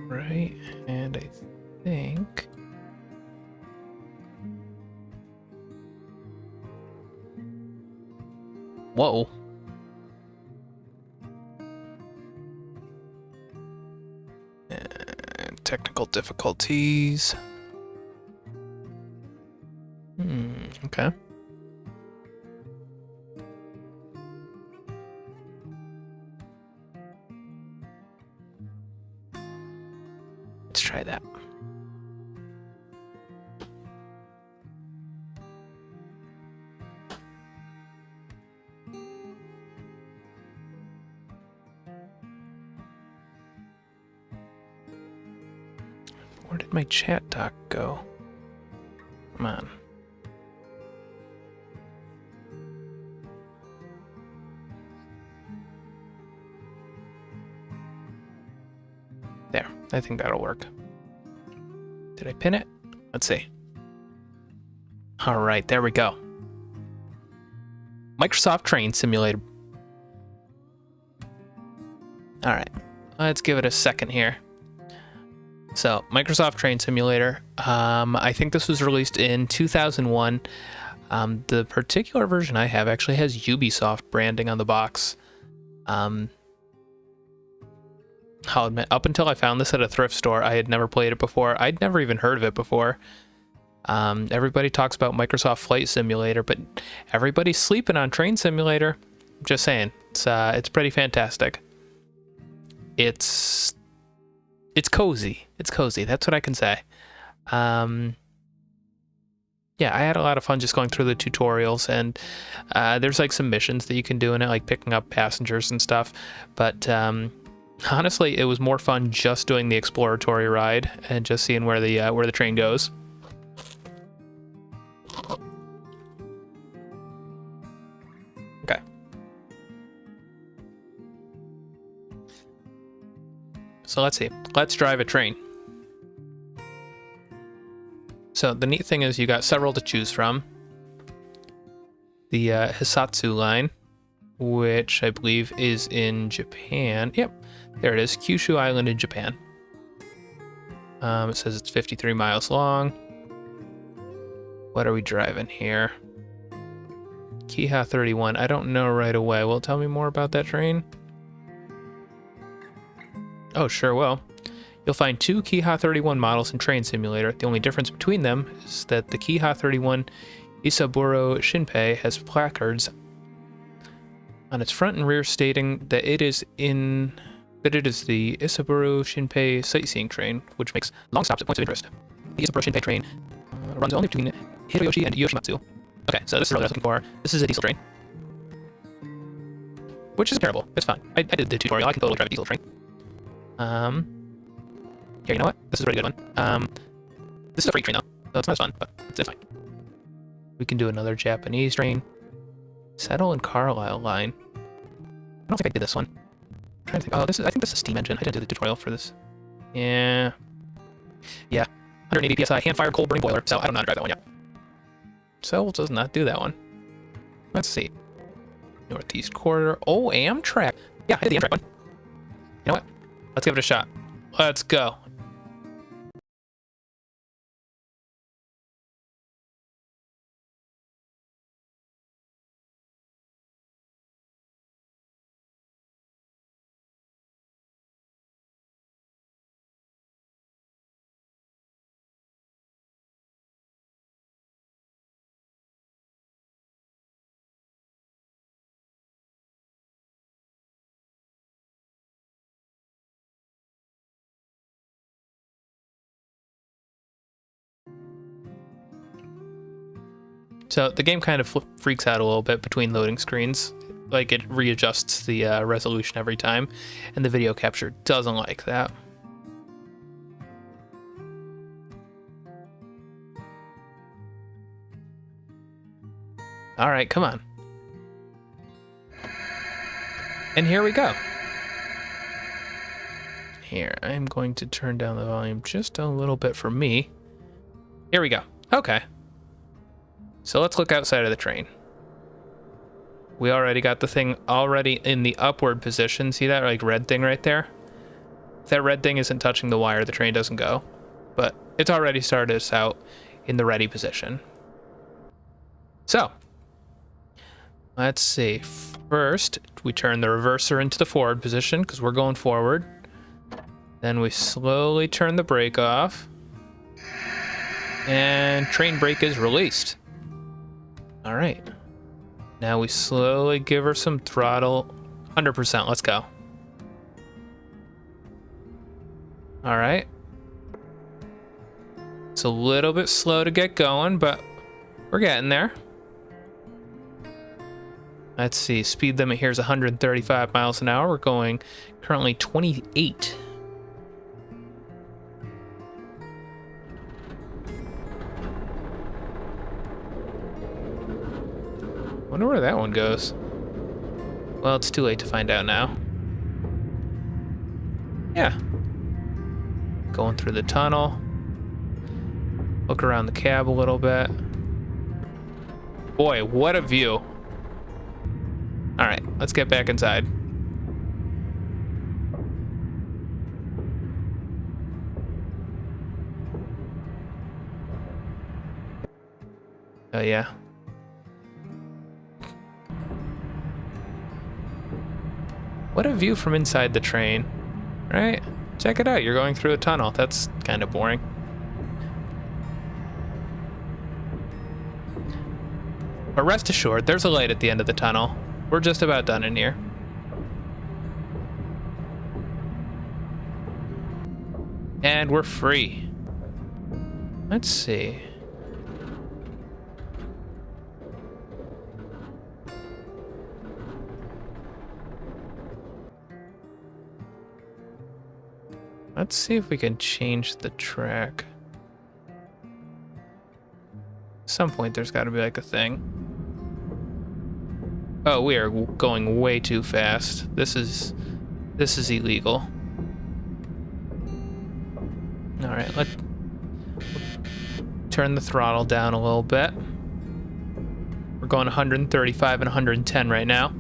right? And I think... Whoa. And technical difficulties. Okay. Let's try that. Where did my chat doc go? Come on. There, I think that'll work. Did I pin it? Let's see. All right, there we go. Microsoft Train Simulator. All right, let's give it a second here. So, Microsoft Train Simulator. I think this was released in 2001. The particular version I have actually has Ubisoft branding on the box. I'll admit, up until I found this at a thrift store, I had never played it before. I'd never even heard of it before. Everybody talks about Microsoft Flight Simulator, but everybody's sleeping on Train Simulator. I'm just saying, it's pretty fantastic. It's cozy. It's cozy. That's what I can say. Yeah, I had a lot of fun just going through the tutorials, and there's like some missions that you can do in it, like picking up passengers and stuff. But honestly, it was more fun just doing the exploratory ride and just seeing where the train goes. Okay. So let's see. Let's drive a train. So the neat thing is you got several to choose from. The Hisatsu line, which I believe is in Japan. Yep, there it is. Kyushu Island in Japan. It says it's 53 miles long. What are we driving here? Kiha 31. I don't know right away. Will it tell me more about that train? Oh, sure will. You'll find two Kiha 31 models in Train Simulator. The only difference between them is that the Kiha 31 Isaburo Shinpei has placards on its front and rear stating that it is the Isaburo Shinpei sightseeing train, which makes long stops at points of interest. The Isaburo Shinpei train runs only between Hideyoshi and Yoshimatsu. Okay, so this is what I was looking for. This is a diesel train, which isn't terrible. It's fine. I did the tutorial. I can totally drive a diesel train. Here, you know what? This is a really good one. This is a freight train, though, so it's not as fun, but it's fine. We can do another Japanese train. Settle and Carlisle line. I don't think I did this one. I'm trying to think. Oh, I think this is steam engine. I didn't do the tutorial for this. Yeah. 180 psi, hand-fired coal-burning boiler, so I don't know how to drive that one yet. So does not do that one. Let's see. Northeast Corridor. Oh, Amtrak. Yeah, I did the Amtrak one. You know what? Let's give it a shot. Let's go. So the game kind of freaks out a little bit between loading screens. Like, it readjusts the resolution every time, and the video capture doesn't like that. All right, come on. And here we go. Here, I'm going to turn down the volume just a little bit for me. Here we go. Okay. So let's look outside of the train. We already got the thing already in the upward position. See that like red thing right there? If that red thing isn't touching the wire, the train doesn't go. But it's already started us out in the ready position. So, let's see. First, we turn the reverser into the forward position because we're going forward. Then we slowly turn the brake off. And train brake is released. All right. Now we slowly give her some throttle. 100%, let's go. All right. It's a little bit slow to get going, but we're getting there. Let's see, speed limit here is 135 miles an hour. We're going currently 28. Wonder where that one goes. Well, it's too late to find out now. Yeah. Going through the tunnel. Look around the cab a little bit. Boy, what a view. All right, let's get back inside. Oh, yeah. What a view from inside the train, right? Check it out, you're going through a tunnel. That's kind of boring. But rest assured, there's a light at the end of the tunnel. We're just about done in here. And we're free. Let's see. Let's see if we can change the track. At some point there's got to be like a thing. Oh, we are going way too fast. This is illegal. All right, let's turn the throttle down a little bit. We're going 135 and 110 right now.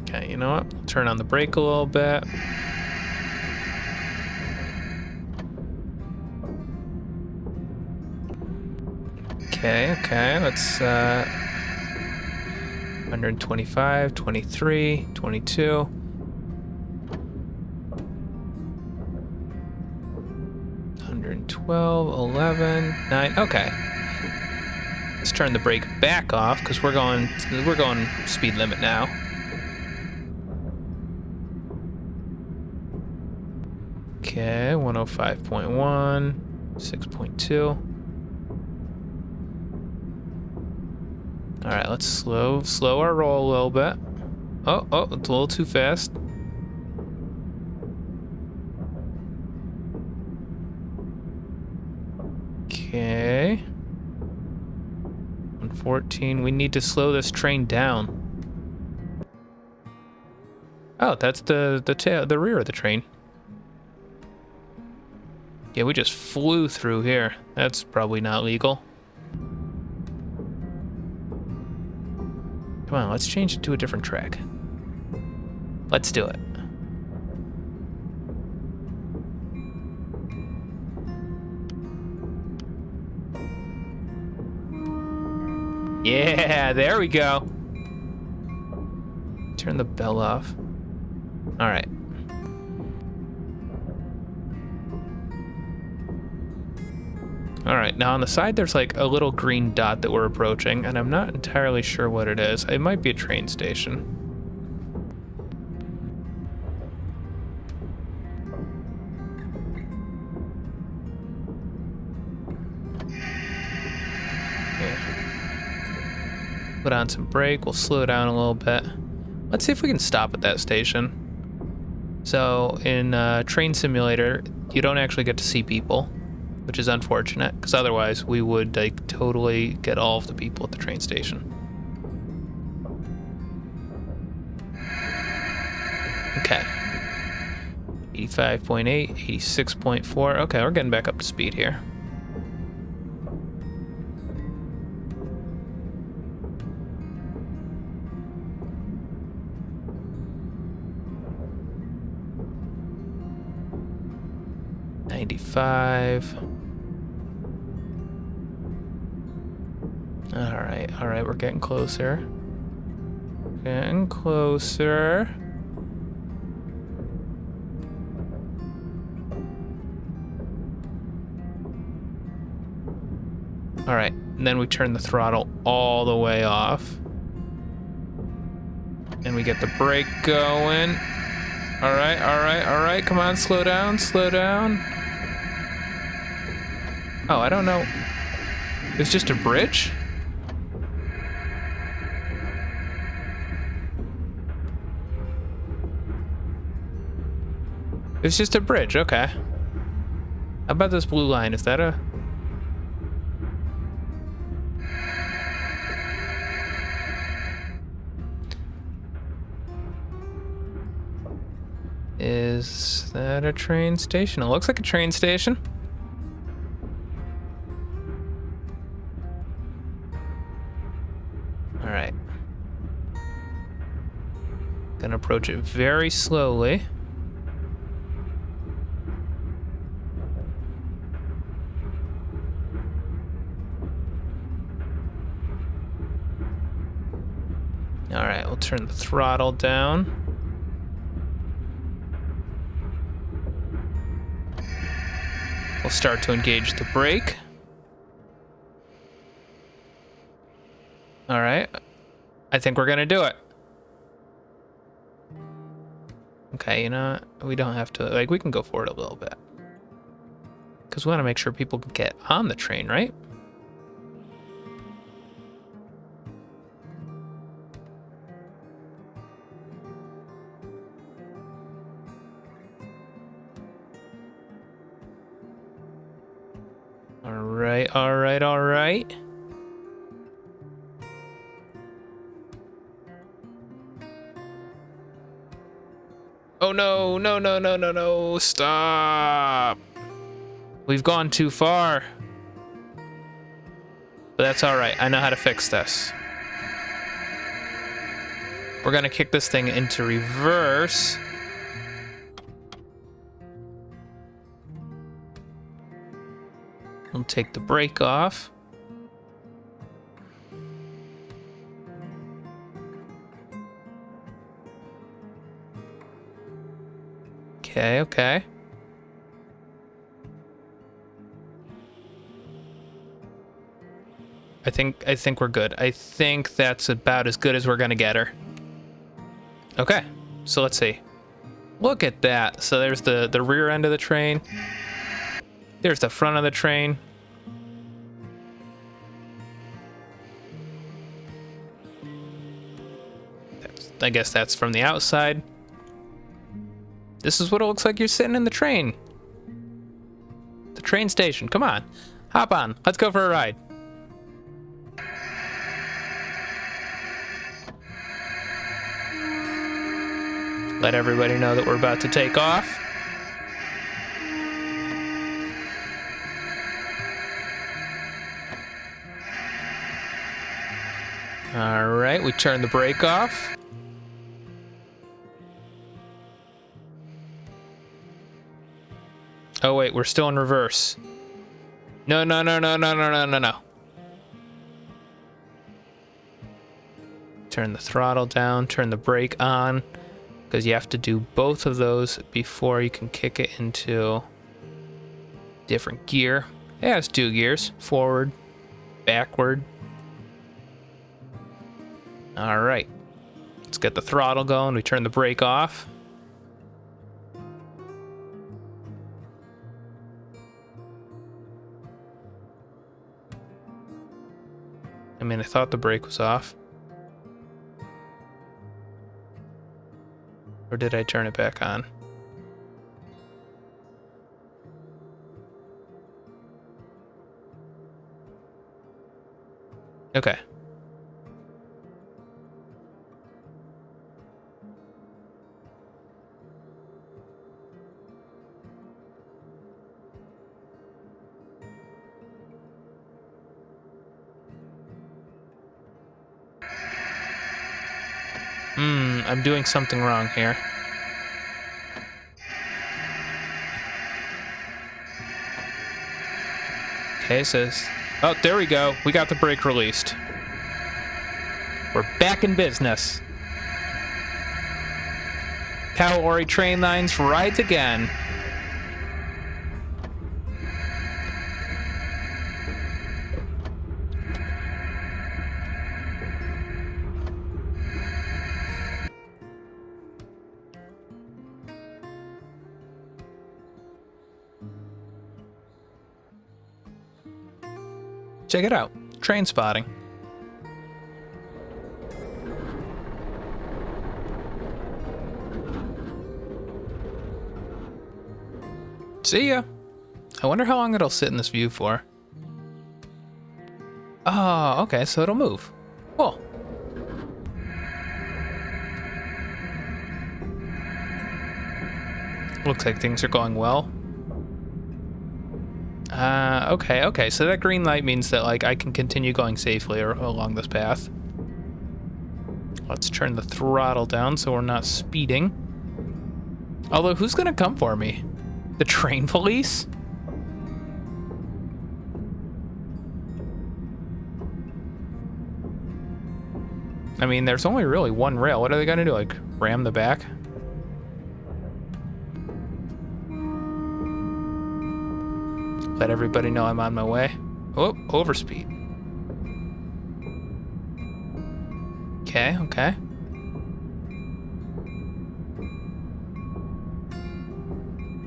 Okay, you know what? We'll turn on the brake a little bit. Okay, let's 125, 23, 22. 112, 11, 9. Okay. Let's turn the brake back off because we're going speed limit now. Okay, 105.1, 6.2. All right, let's slow our roll a little bit. Oh, it's a little too fast. Okay. 114. We need to slow this train down. Oh, that's the rear of the train. Yeah, we just flew through here. That's probably not legal. Come on, let's change it to a different track. Let's do it. Yeah, there we go. Turn the bell off. All right. All right, now on the side there's like a little green dot that we're approaching, and I'm not entirely sure what it is. It might be a train station. Yeah. Put on some brake, we'll slow down a little bit. Let's see if we can stop at that station. So in Train Simulator, you don't actually get to see people, which is unfortunate, because otherwise we would like totally get all of the people at the train station. Okay. 85.8, 86.4. Okay, we're getting back up to speed here. 95. All right, we're getting closer. Getting closer. All right, and then we turn the throttle all the way off. And we get the brake going. All right, come on, slow down, slow down. Oh, I don't know. It's just a bridge? It's just a bridge, okay. How about this blue line? Is that a... Is that a train station? It looks like a train station. All right. Gonna approach it very slowly. All right, we'll turn the throttle down. We'll start to engage the brake. All right. I think we're gonna do it. Okay, you know, we don't have to, like, we can go forward a little bit. Because we want to make sure people can get on the train, right? All right. Oh no, stop. We've gone too far. But that's all right, I know how to fix this. We're gonna kick this thing into reverse. We'll take the brake off. Okay. I think we're good. I think that's about as good as we're gonna get her. Okay, so let's see. Look at that. So there's the rear end of the train. There's the front of the train. I guess that's from the outside. This is what it looks like you're sitting in the train. The train station. Come on. Hop on. Let's go for a ride. Let everybody know that we're about to take off. All right, we turn the brake off. Oh wait, we're still in reverse. No. Turn the throttle down, turn the brake on, because you have to do both of those before you can kick it into different gear. It has 2 gears, forward, backward. All right, let's get the throttle going. We turn the brake off. I mean, I thought the brake was off. Or did I turn it back on? Okay. I'm doing something wrong here. Okay, says... Oh, there we go. We got the brake released. We're back in business. Kaori train lines rides again. Check it out. Train spotting. See ya. I wonder how long it'll sit in this view for. Oh, okay, so it'll move. Cool. Looks like things are going well. Okay, so that green light means that, like, I can continue going safely along this path. Let's turn the throttle down so we're not speeding. Although, who's gonna come for me? The train police? I mean, there's only really one rail. What are they gonna do, like, ram the back? Let everybody know I'm on my way. Oh, overspeed. Okay.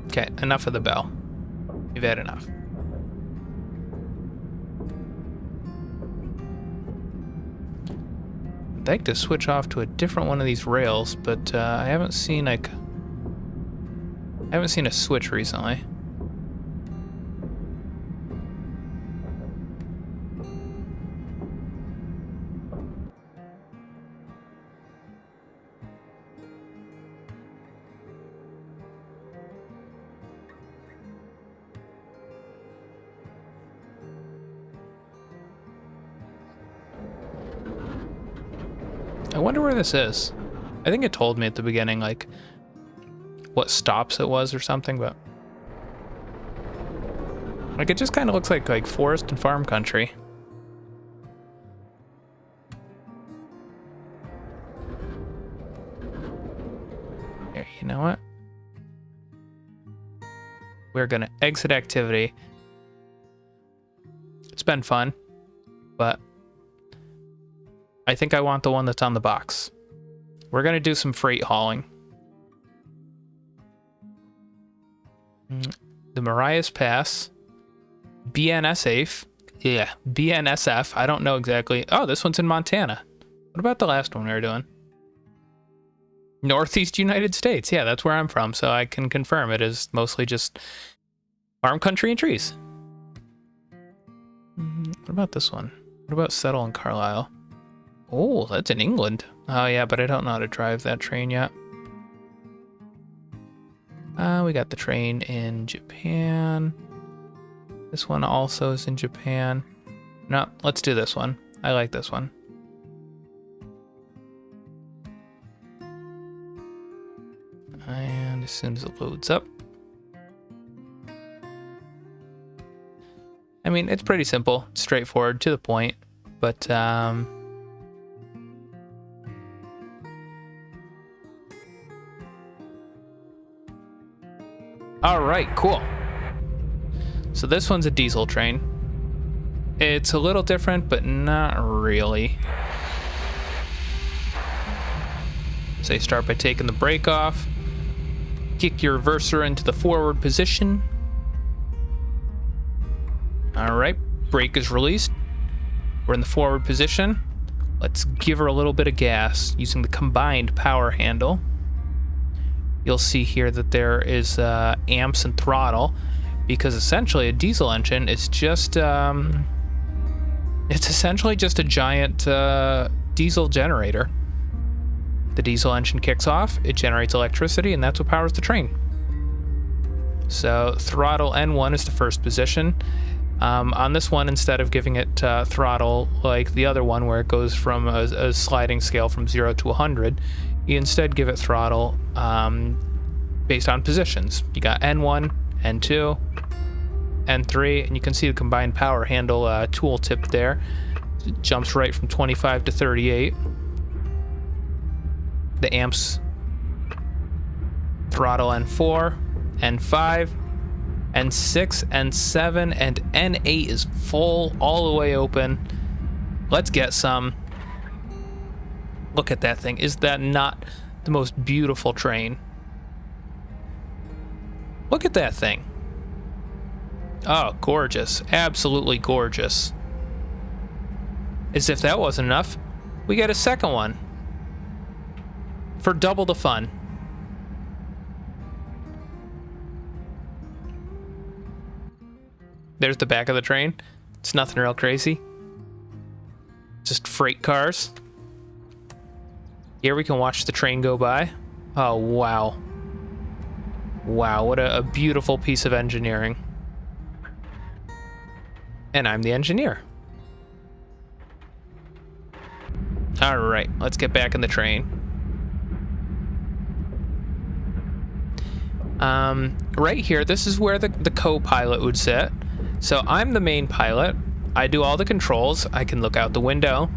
Okay, enough of the bell. You've had enough. I'd like to switch off to a different one of these rails, but I haven't seen a switch recently. I wonder where this is. I think it told me at the beginning, like, what stops it was or something, but... like, it just kind of looks like forest and farm country. Here, you know what? We're gonna exit activity. It's been fun, but... I think I want the one that's on the box. We're gonna do some freight hauling. The Marias Pass. BNSF. Yeah, BNSF. I don't know exactly. Oh, this one's in Montana. What about the last one we were doing? Northeast United States. Yeah, that's where I'm from, so I can confirm it is mostly just farm country and trees. What about this one? What about Settle and Carlisle? Oh, that's in England. Oh, yeah, but I don't know how to drive that train yet. We got the train in Japan. This one also is in Japan. No, let's do this one. I like this one. And as soon as it loads up. I mean, it's pretty simple, straightforward, to the point, but, all right, cool. So this one's a diesel train. It's a little different, but not really. So you start by taking the brake off, kick your reverser into the forward position. All right, brake is released. We're in the forward position. Let's give her a little bit of gas using the combined power handle. You'll see here that there is amps and throttle, because essentially a diesel engine is just, it's essentially just a giant diesel generator. The diesel engine kicks off, it generates electricity, and that's what powers the train. So throttle N1 is the first position. On this one, instead of giving it throttle like the other one where it goes from a sliding scale from 0 to 100, you instead give it throttle based on positions. You got N1, N2, N3, and you can see the combined power handle tooltip there. It jumps right from 25 to 38. The amps throttle N4, N5, N6, N7, and N8 is full all the way open. Let's get some. Look at that thing. Is that not the most beautiful train? Look at that thing. Oh, gorgeous. Absolutely gorgeous. As if that wasn't enough, we get a second one. For double the fun. There's the back of the train. It's nothing real crazy. Just freight cars. Here we can watch the train go by. Oh, wow. Wow, what a beautiful piece of engineering. And I'm the engineer. All right, let's get back in the train. Right here, this is where the co-pilot would sit. So I'm the main pilot. I do all the controls. I can look out the window.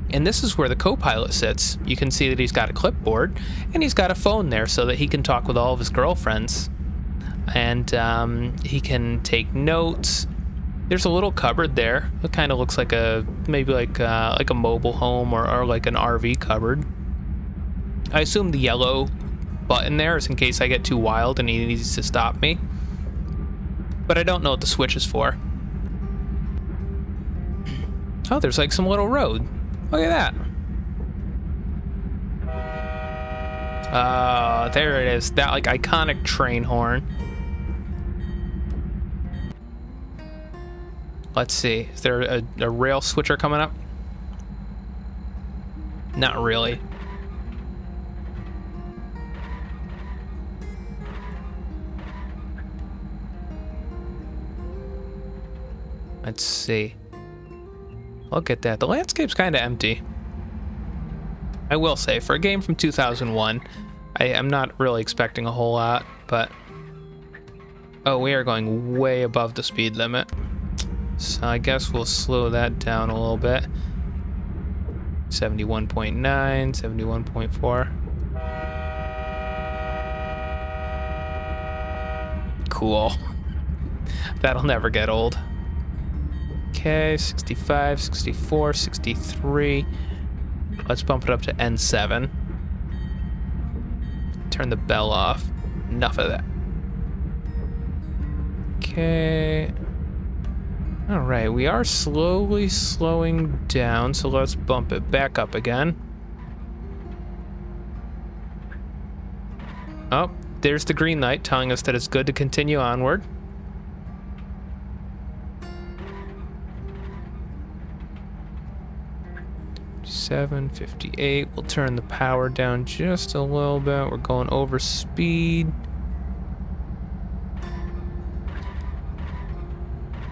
And this is where the co-pilot sits. You can see that he's got a clipboard and he's got a phone there so that he can talk with all of his girlfriends. And he can take notes. There's a little cupboard there. It kind of looks like maybe like a mobile home or like an RV cupboard. I assume the yellow button there is in case I get too wild and he needs to stop me. But I don't know what the switch is for. Oh, there's like some little road. Look at that. There it is. That like iconic train horn. Let's see. Is there a rail switcher coming up? Not really. Let's see. Look at that. The landscape's kind of empty. I will say, for a game from 2001, I am not really expecting a whole lot, but... Oh, we are going way above the speed limit. So I guess we'll slow that down a little bit. 71.9, 71.4. Cool. That'll never get old. Okay, 65, 64, 63. Let's bump it up to N7. Turn the bell off. Enough of that. Okay. All right, we are slowly slowing down, so let's bump it back up again. Oh, there's the green light telling us that it's good to continue onward. $7.58. We'll turn the power down just a little bit. We're going over speed.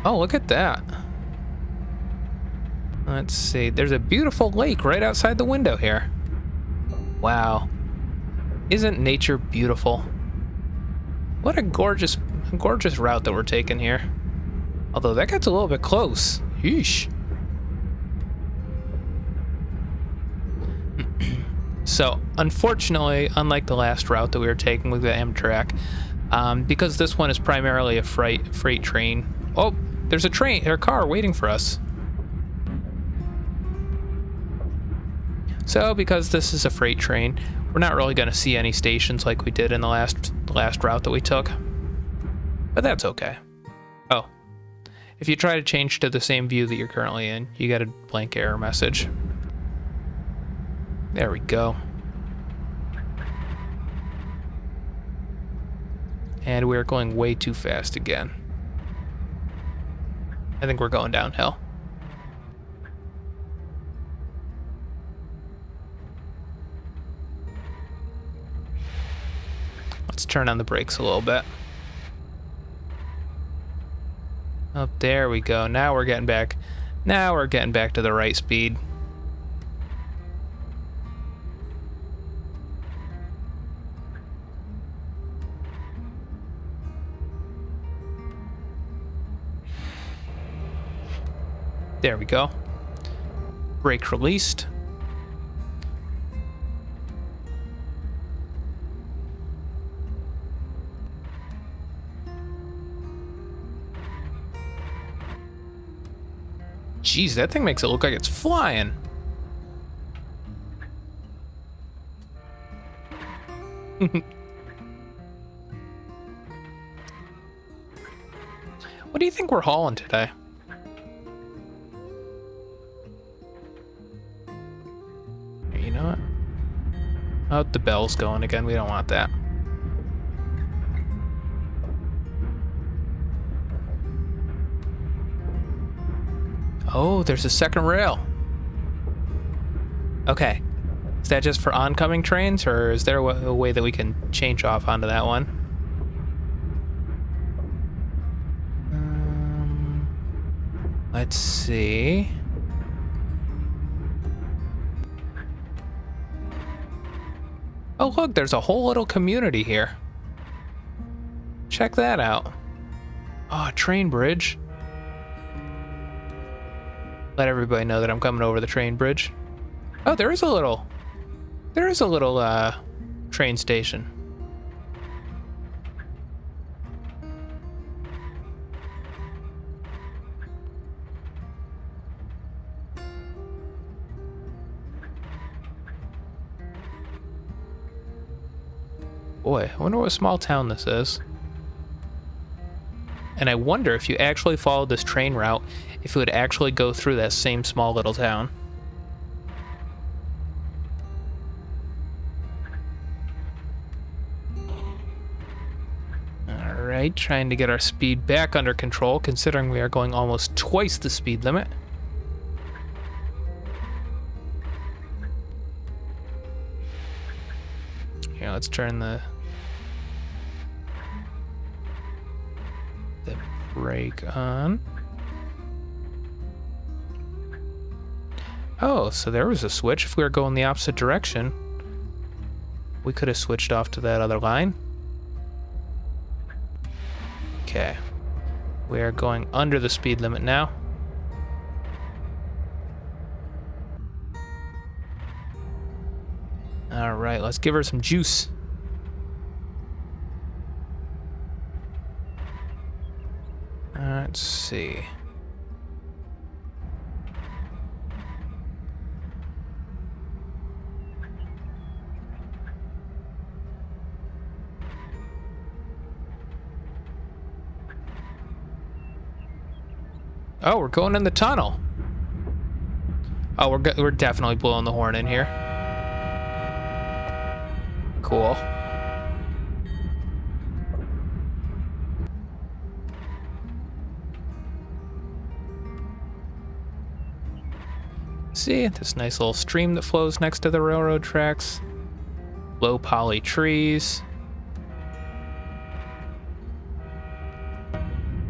Oh, look at that. Let's see. There's a beautiful lake right outside the window here. Wow. Isn't nature beautiful? What a gorgeous route that we're taking here. Although that gets a little bit close. Yeesh. So, unfortunately, unlike the last route that we were taking with the Amtrak, because this one is primarily a freight train. Oh, there's a train or a car waiting for us. So, because this is a freight train, we're not really going to see any stations like we did in the last route that we took. But that's okay. Oh, if you try to change to the same view that you're currently in, you get a blank error message. There we go. And we're going way too fast again. I think we're going downhill. Let's turn on the brakes a little bit. Oh, there we go. Now we're getting back. Now we're getting back to the right speed. There we go. Brake released. Jeez, that thing makes it look like it's flying. What do you think we're hauling today? You know what? Oh, the bell's going again. We don't want that. Oh, there's a second rail. Okay. Is that just for oncoming trains, or is there a way that we can change off onto that one? Let's see. Oh, look, there's a whole little community here. Check that out. Oh, train bridge. Let everybody know that I'm coming over the train bridge. Oh, there is a little train station. Boy, I wonder what small town this is. And I wonder if you actually followed this train route, if it would actually go through that same small little town. Alright, trying to get our speed back under control, considering we are going almost twice the speed limit. Here, let's turn the brake on. Oh, so there was a switch. If we were going the opposite direction, we could have switched off to that other line. Okay. We are going under the speed limit now. All right, let's give her some juice. Let's see. Oh, we're going in the tunnel. Oh, we're definitely blowing the horn in here. Cool. See, this nice little stream that flows next to the railroad tracks. Low poly trees.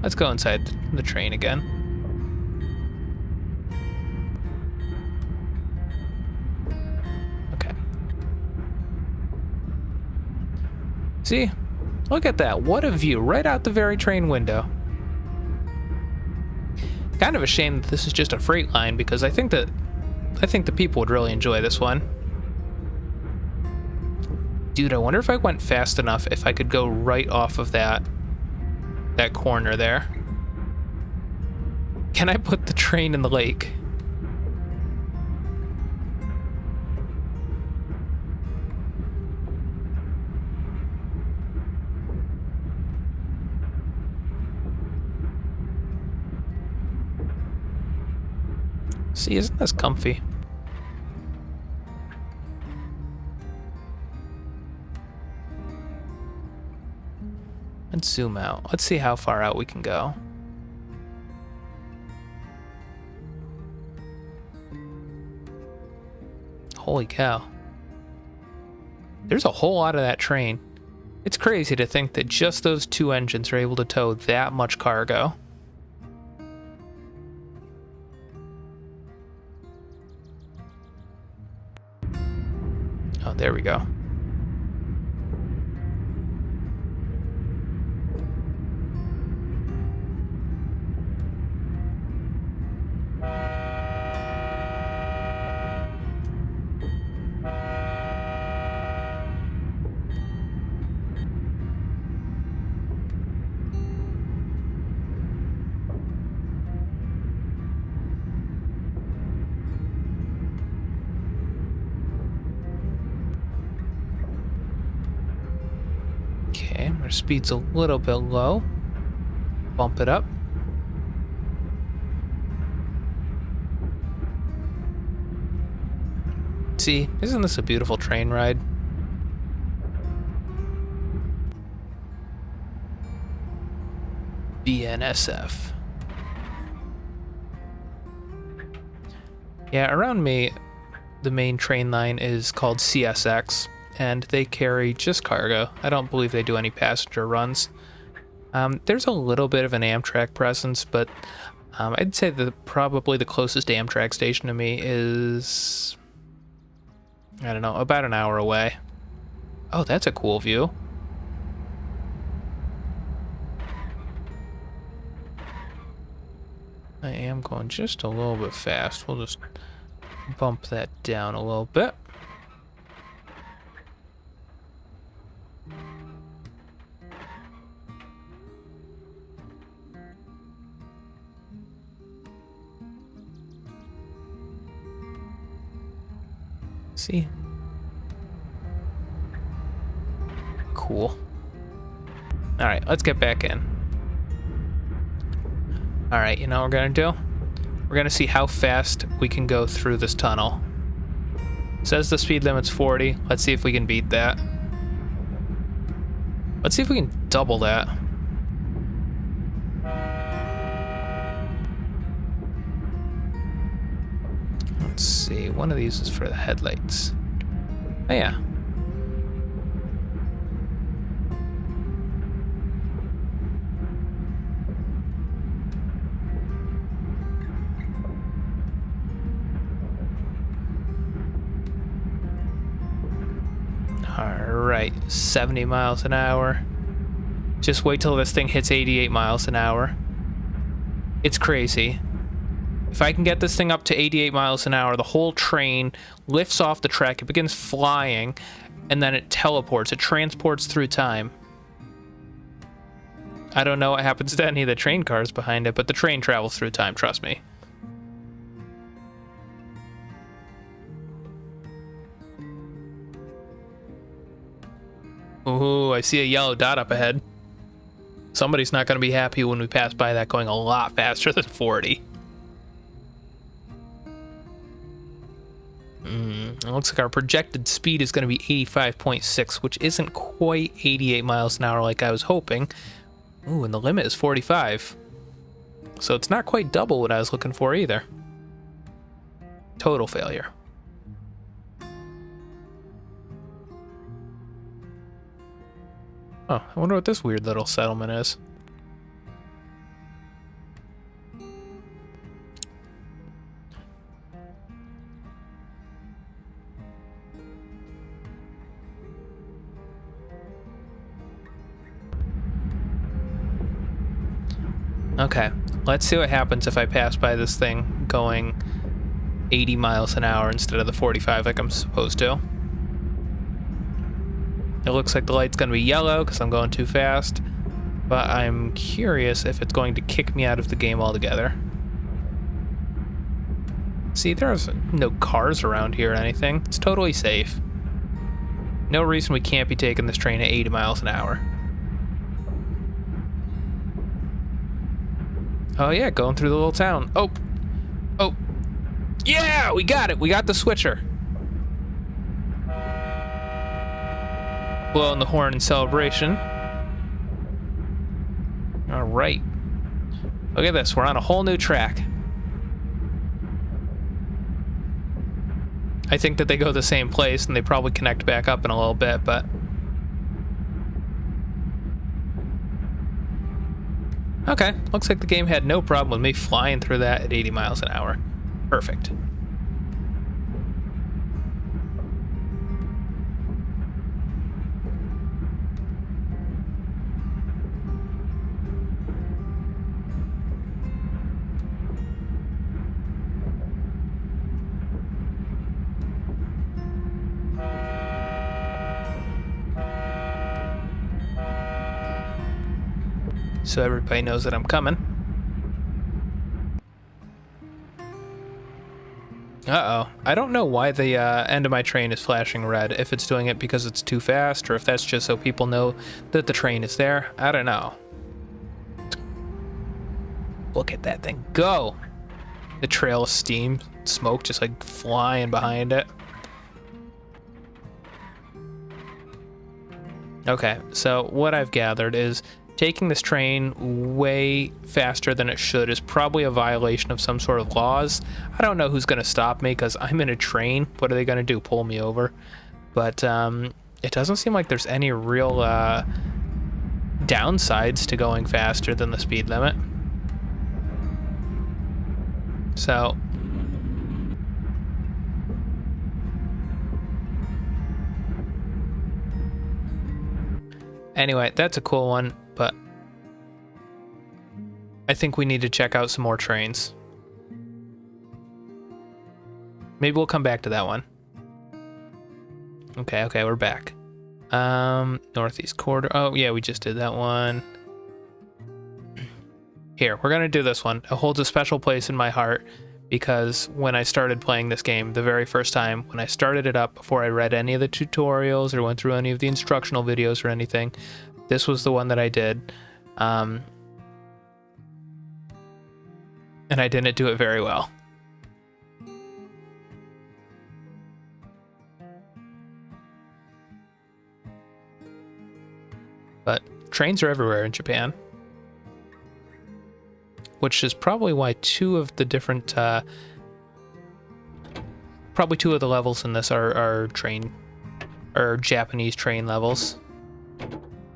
Let's go inside the train again. Okay. See? Look at that. What a view right out the very train window. Kind of a shame that this is just a freight line, because I think the people would really enjoy this one. Dude, I wonder if I went fast enough, if I could go right off of that corner there. Can I put the train in the lake? See, isn't this comfy? Let's zoom out. Let's see how far out we can go. Holy cow. There's a whole lot of that train. It's crazy to think that just those two engines are able to tow that much cargo. Oh, there we go. Okay, our speed's a little bit low. Bump it up. See, isn't this a beautiful train ride? BNSF. Yeah, around me, the main train line is called CSX, and they carry just cargo. I don't believe they do any passenger runs. There's a little bit of an Amtrak presence, but I'd say that probably the closest Amtrak station to me is, I don't know, about an hour away. Oh, that's a cool view. I am going just a little bit fast. We'll just bump that down a little bit. See? Cool. Alright, let's get back in. Alright, you know what we're gonna do? We're gonna see how fast we can go through this tunnel. It says the speed limit's 40. Let's see if we can beat that. Let's see if we can double that. Let's see, one of these is for the headlights. Oh yeah. Alright, 70 miles an hour. Just wait till this thing hits 88 miles an hour. It's crazy. If I can get this thing up to 88 miles an hour, the whole train lifts off the track, it begins flying, and then it teleports. It transports through time. I don't know what happens to any of the train cars behind it, but the train travels through time, trust me. Ooh, I see a yellow dot up ahead. Somebody's not going to be happy when we pass by that going a lot faster than 40. It looks like our projected speed is going to be 85.6, which isn't quite 88 miles an hour like I was hoping. Ooh, and the limit is 45. So it's not quite double what I was looking for either. Total failure. Oh, I wonder what this weird little settlement is. Okay, let's see what happens if I pass by this thing going 80 miles an hour instead of the 45 like I'm supposed to. It looks like the light's going to be yellow because I'm going too fast, but I'm curious if it's going to kick me out of the game altogether. See, there's no cars around here or anything. It's totally safe. No reason we can't be taking this train at 80 miles an hour. Oh yeah, going through the little town. Oh! Oh! Yeah! We got it! We got the switcher! Blowing the horn in celebration. Alright. Look at this, we're on a whole new track. I think that they go the same place and they probably connect back up in a little bit, but... Okay, looks like the game had no problem with me flying through that at 80 miles an hour. Perfect. So everybody knows that I'm coming. Uh-oh. I don't know why the end of my train is flashing red. If it's doing it because it's too fast, or if that's just so people know that the train is there. I don't know. Look at that thing go! The trail of steam, smoke just like flying behind it. Okay, so what I've gathered is taking this train way faster than it should is probably a violation of some sort of laws. I don't know who's going to stop me because I'm in a train. What are they going to do? Pull me over? But it doesn't seem like there's any real downsides to going faster than the speed limit. So anyway, that's a cool one, but I think we need to check out some more trains. Maybe we'll come back to that one. Okay, we're back. Northeast corridor. Oh, yeah, we just did that one. Here, we're gonna do this one. It holds a special place in my heart because when I started playing this game, the very first time, when I started it up before I read any of the tutorials or went through any of the instructional videos or anything, this was the one that I did. And I didn't do it very well. But trains are everywhere in Japan. Which is probably why two of the levels in this are Japanese train levels.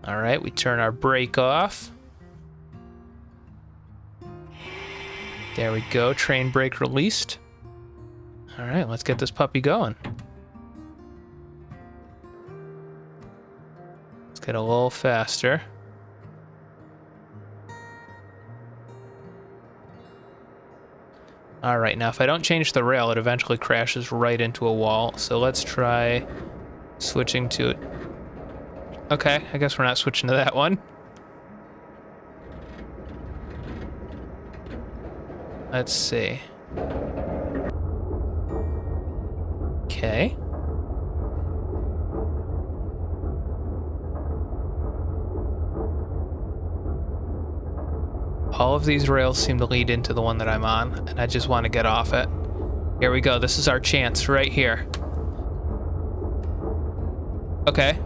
All right, we turn our brake off. There we go, train brake released. All right, let's get this puppy going. Let's get a little faster. All right, now if I don't change the rail, it eventually crashes right into a wall. So let's try switching to it. Okay, I guess we're not switching to that one. Let's see. Okay. All of these rails seem to lead into the one that I'm on, and I just want to get off it. Here we go. This is our chance right here. Okay.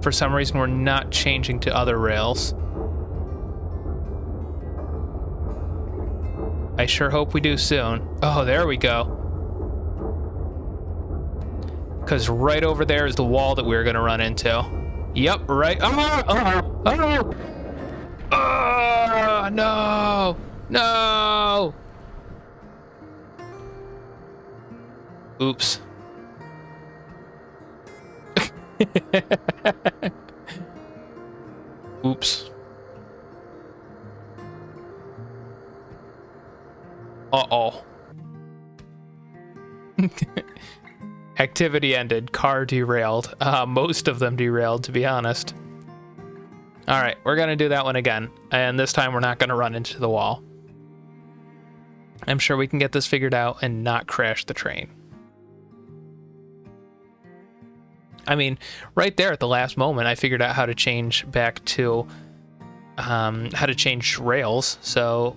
For some reason, we're not changing to other rails. I sure hope we do soon. Oh, there we go. Because right over there is the wall that we're going to run into. Yep, right. Oh, no! No! Oops. Oops. Uh-oh. Activity ended. Car derailed. Most of them derailed, to be honest. All right, we're going to do that one again. And this time we're not going to run into the wall. I'm sure we can get this figured out and not crash the train. I mean, right there at the last moment, I figured out how to change back to... how to change rails, so...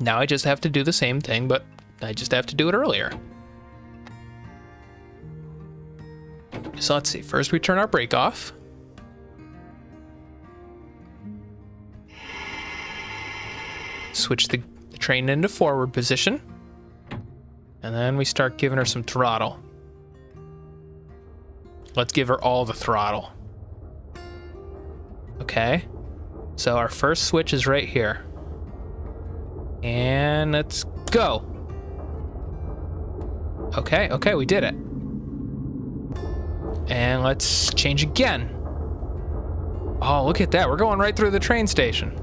Now I just have to do the same thing, but I just have to do it earlier. So let's see. First, we turn our brake off. Switch the train into forward position. And then we start giving her some throttle. Let's give her all the throttle. Okay. So our first switch is right here. And let's go. Okay, we did it. And let's change again. Oh, look at that. We're going right through the train station.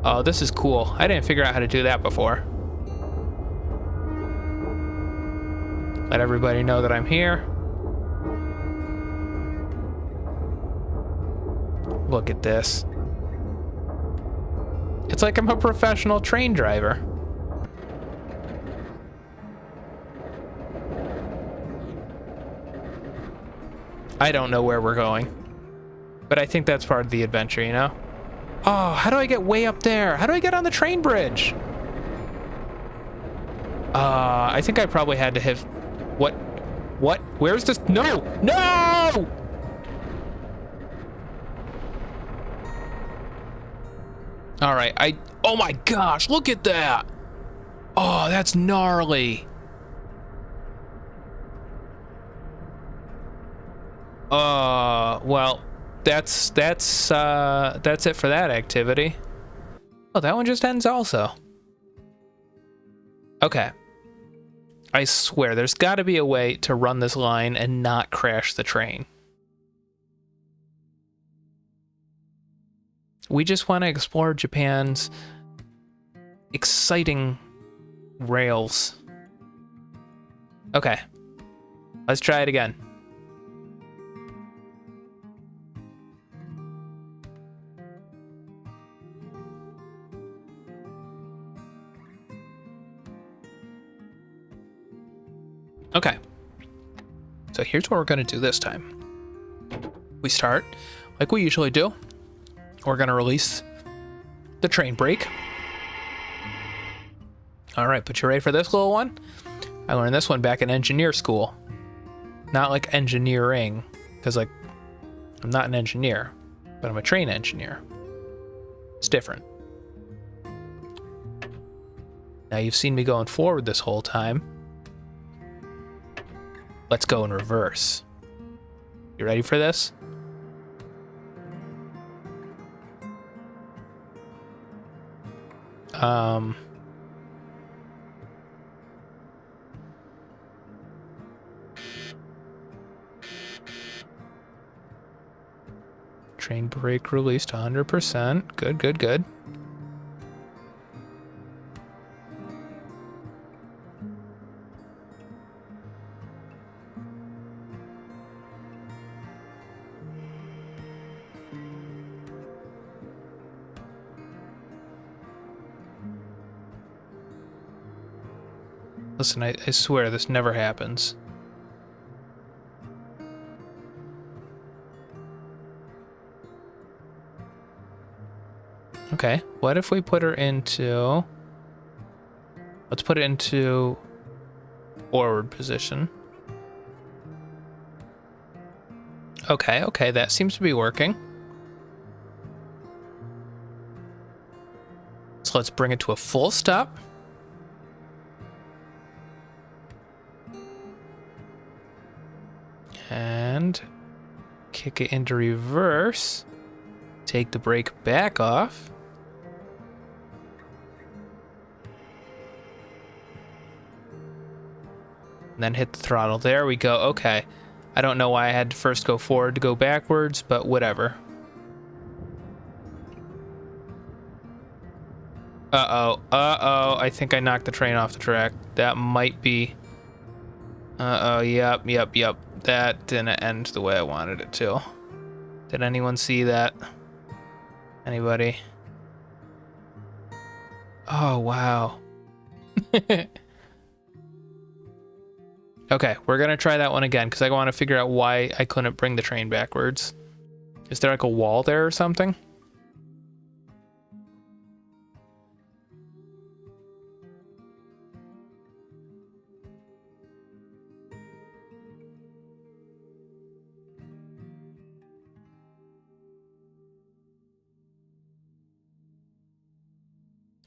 Oh, this is cool. I didn't figure out how to do that before. Let everybody know that I'm here. Look at this. It's like I'm a professional train driver. I don't know where we're going, but I think that's part of the adventure, you know? Oh, how do I get way up there? How do I get on the train bridge? I think I probably had to hit... What? What? Where's this? No! No! All right, oh my gosh, look at that! Oh, that's gnarly. Well, that's it for that activity. Oh, that one just ends also. Okay. I swear, there's got to be a way to run this line and not crash the train. We just want to explore Japan's exciting rails. Okay. Let's try it again. Okay. So here's what we're going to do this time. We start like we usually do. We're going to release the train brake. All right, but you ready for this little one? I learned this one back in engineer school. Not like engineering, because like I'm not an engineer, but I'm a train engineer. It's different. Now you've seen me going forward this whole time. Let's go in reverse. You ready for this? Train brake released 100%. Good, good, good. Listen, I swear this never happens. Okay, what if we put her into... Let's put it into forward position. Okay, okay, that seems to be working. So let's bring it to a full stop. And kick it into reverse. Take the brake back off. And then hit the throttle. There we go. Okay. I don't know why I had to first go forward to go backwards, but whatever. Uh-oh. Uh-oh. I think I knocked the train off the track. That might be... Uh-oh. Yep, yep, yep. That didn't end the way I wanted it to. Did anyone see that? Anybody? Oh, wow. Okay, we're gonna try that one again, because I want to figure out why I couldn't bring the train backwards. Is there like a wall there or something?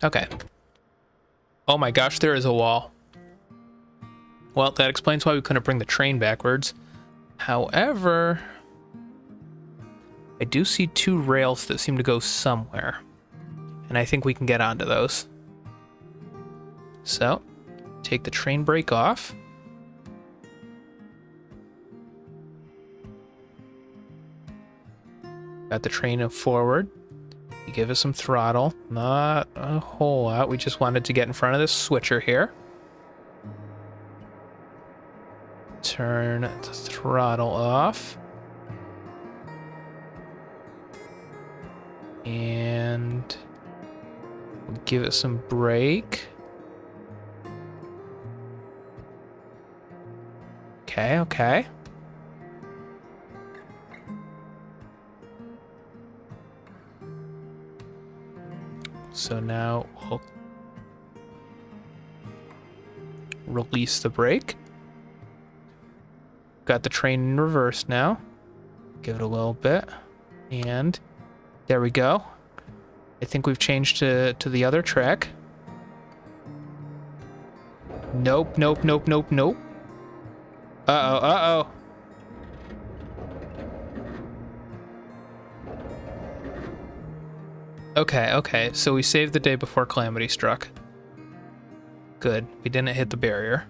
Okay. Oh my gosh, there is a wall. Well, that explains why we couldn't bring the train backwards. However, I do see two rails that seem to go somewhere. And I think we can get onto those. So, take the train brake off. Got the train forward. You give us some throttle. Not a whole lot. We just wanted to get in front of this switcher here. Turn the throttle off. And Give it some brake. Okay, okay. So now we'll release the brake. Got the train in reverse now. Give it a little bit. And there we go. I think we've changed to the other track. Nope, nope, nope, nope, nope. Uh-oh, uh-oh. Okay, okay, so we saved the day before Calamity struck. Good, we didn't hit the barrier.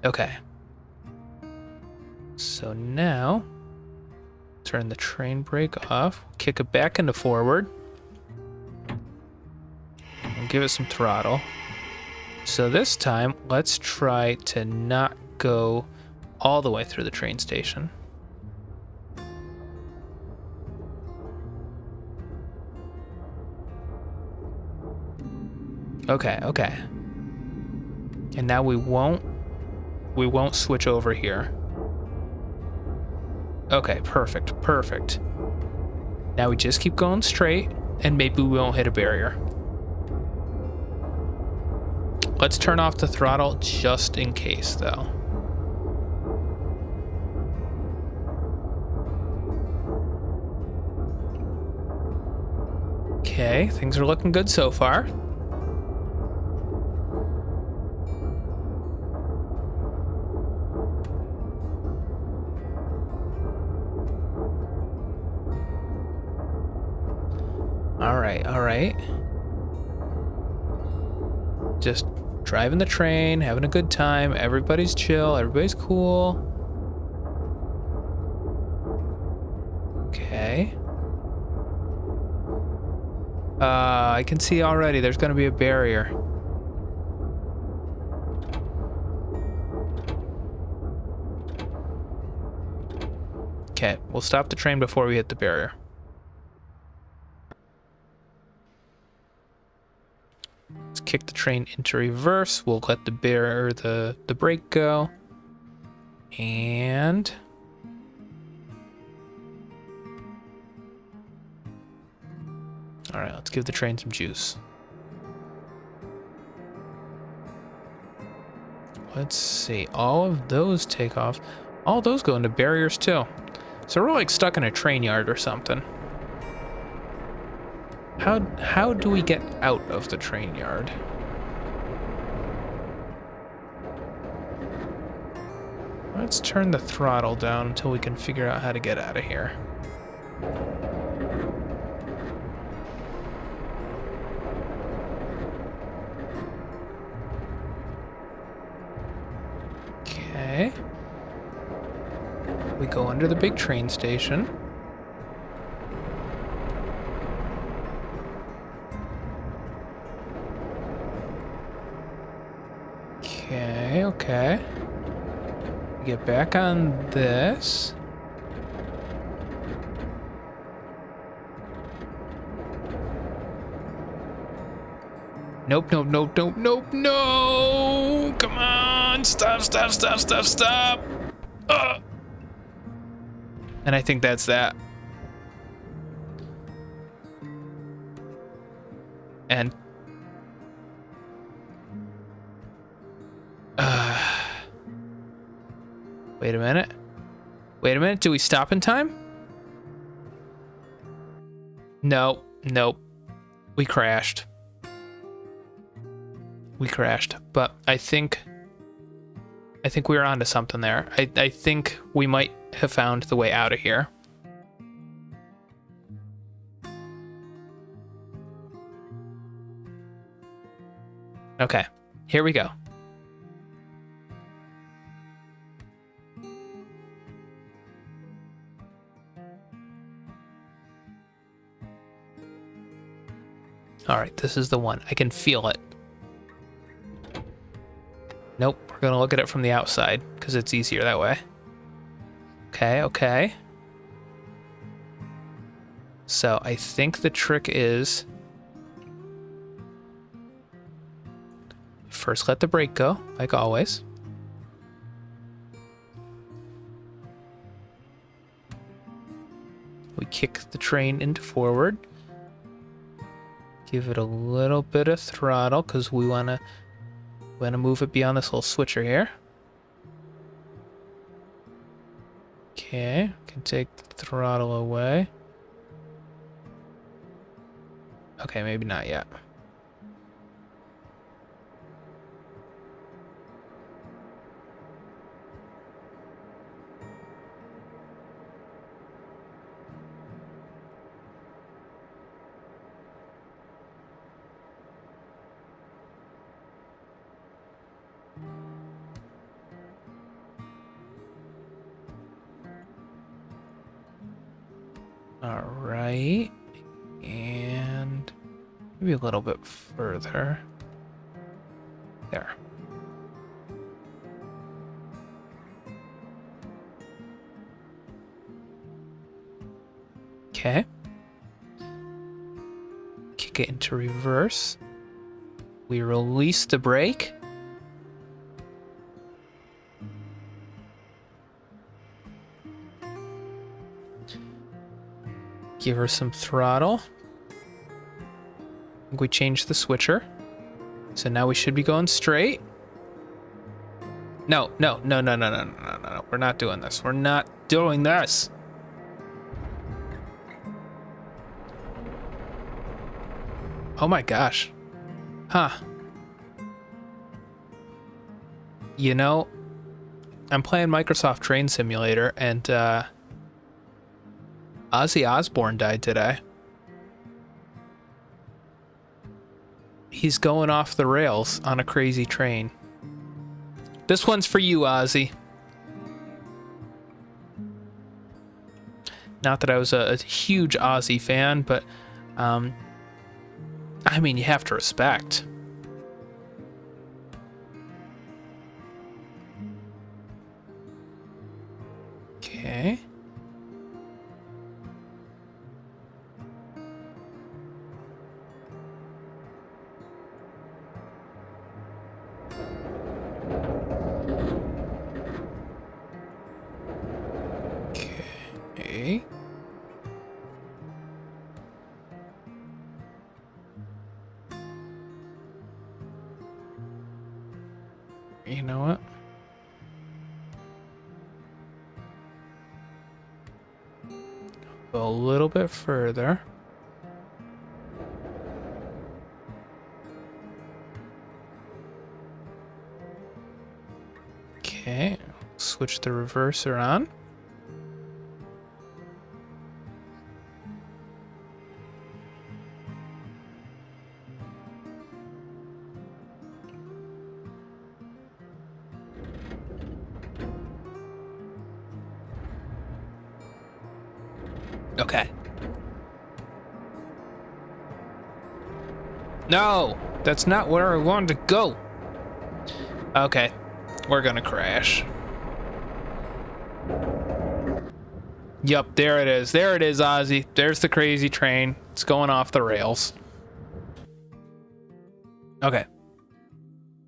Okay. So now, turn the train brake off, kick it back into forward, and give it some throttle. So this time, let's try to not go all the way through the train station. Okay, okay. And now we won't switch over here. Okay, perfect, perfect. Now we just keep going straight, and maybe we won't hit a barrier. Let's turn off the throttle just in case, though. Okay, things are looking good so far. All right. Just driving the train, having a good time. Everybody's chill, everybody's cool. Okay. I can see already there's gonna be a barrier. Okay, we'll stop the train before we hit the barrier. Let's kick the train into reverse. We'll let the brake go. And all right, let's give the train some juice. Let's see, all of those take off. All those go into barriers too. So we're like stuck in a train yard or something. How do we get out of the train yard? Let's turn the throttle down until we can figure out how to get out of here. Okay. We go under the big train station. Okay. Get back on this. Nope, nope, nope, nope, nope, no! Come on! Stop, stop, stop, stop, stop! And I think that's that. And wait a minute. Wait a minute. Do we stop in time? No. Nope. We crashed. We crashed. But I think we were onto something there. I think we might have found the way out of here. Okay. Here we go. All right, this is the one. I can feel it. Nope, we're gonna look at it from the outside because it's easier that way. Okay, okay. So I think the trick is first let the brake go, like always. We kick the train into forward. Give it a little bit of throttle because we want to move it beyond this little switcher here. Okay, can take the throttle away. Okay, maybe not yet. All right, and maybe a little bit further. There. Okay. Kick it into reverse. We release the brake. Give her some throttle. I think we changed the switcher. So now we should be going straight. No. We're not doing this. We're not doing this. Oh my gosh. Huh. You know, I'm playing Microsoft Train Simulator and Ozzy Osbourne died today. He's going off the rails on a crazy train. This one's for you, Ozzy. Not that I was a huge Ozzy fan, but I mean, you have to respect. Okay. Okay. You know what? Go a little bit further. Okay, switch the reverser on. Okay. No, that's not where I wanted to go. Okay, we're gonna crash. Yup, there it is. There it is, Ozzy. There's the crazy train. It's going off the rails. Okay.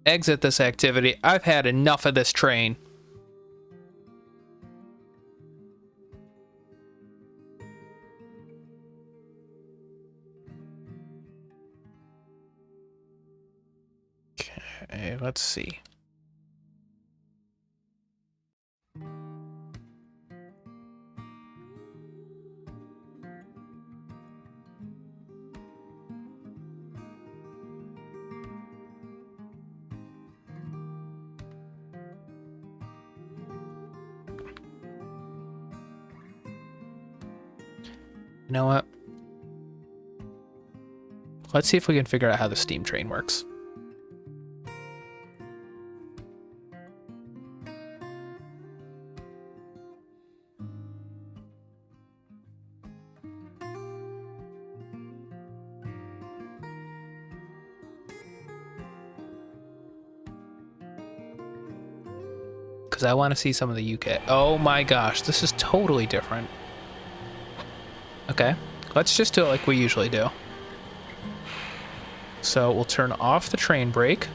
Exit this activity. I've had enough of this train. Okay, let's see. You know what? Let's see if we can figure out how the steam train works. Because I want to see some of the UK. Oh my gosh, this is totally different. Okay, let's just do it like we usually do. So we'll turn off the train brake.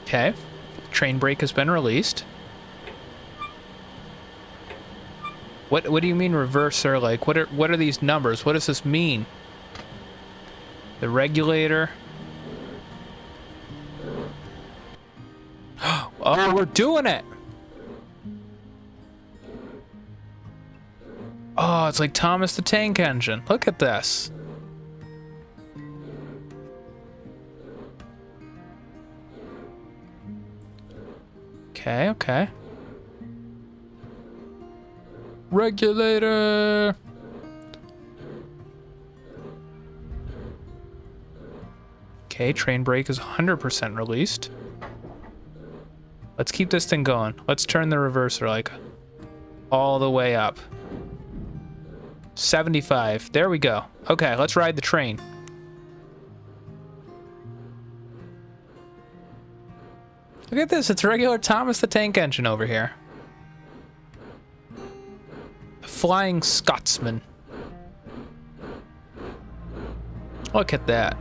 Okay, train brake has been released. What do you mean reverser? Like, what are these numbers? What does this mean? The regulator. Oh, we're doing it! Oh, it's like Thomas the Tank Engine. Look at this. Okay, okay. Regulator. Okay, train brake is 100% released. Let's keep this thing going. Let's turn the reverser like all the way up. 75. There we go. Okay, let's ride the train. Look at this. It's regular Thomas the Tank Engine over here. Flying Scotsman. Look at that.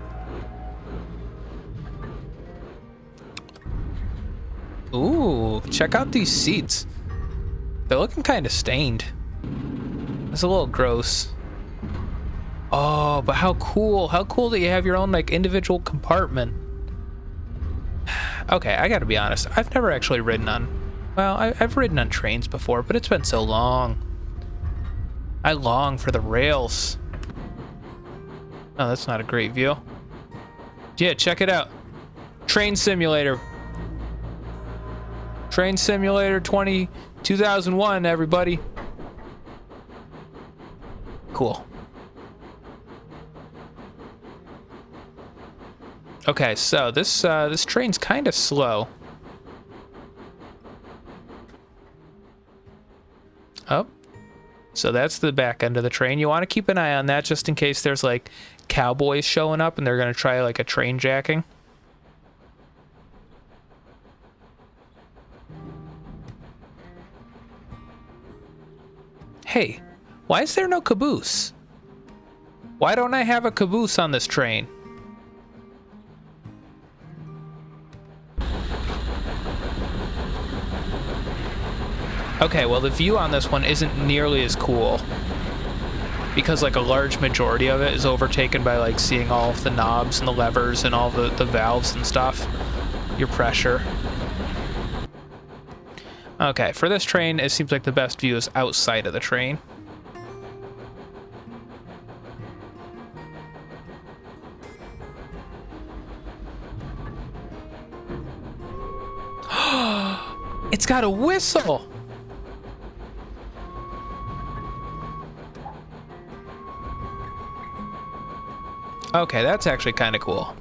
Ooh, check out these seats. They're looking kind of stained. It's a little gross. Oh, but how cool. How cool that you have your own, like, individual compartment. Okay, I gotta be honest. I've never actually ridden on... Well, I've ridden on trains before, but it's been so long. I long for the rails. Oh, that's not a great view. Yeah, check it out. Train Simulator. Train Simulator 2001, everybody. Cool. Okay, so this train's kind of slow. Oh. So that's the back end of the train. You want to keep an eye on that just in case there's like cowboys showing up and they're going to try like a train jacking. Hey, why is there no caboose? Why don't I have a caboose on this train? Okay, well, the view on this one isn't nearly as cool because like a large majority of it is overtaken by like seeing all of the knobs and the levers and all the valves and stuff, your pressure. Okay, for this train, it seems like the best view is outside of the train. It's got a whistle! Okay, that's actually kind of cool.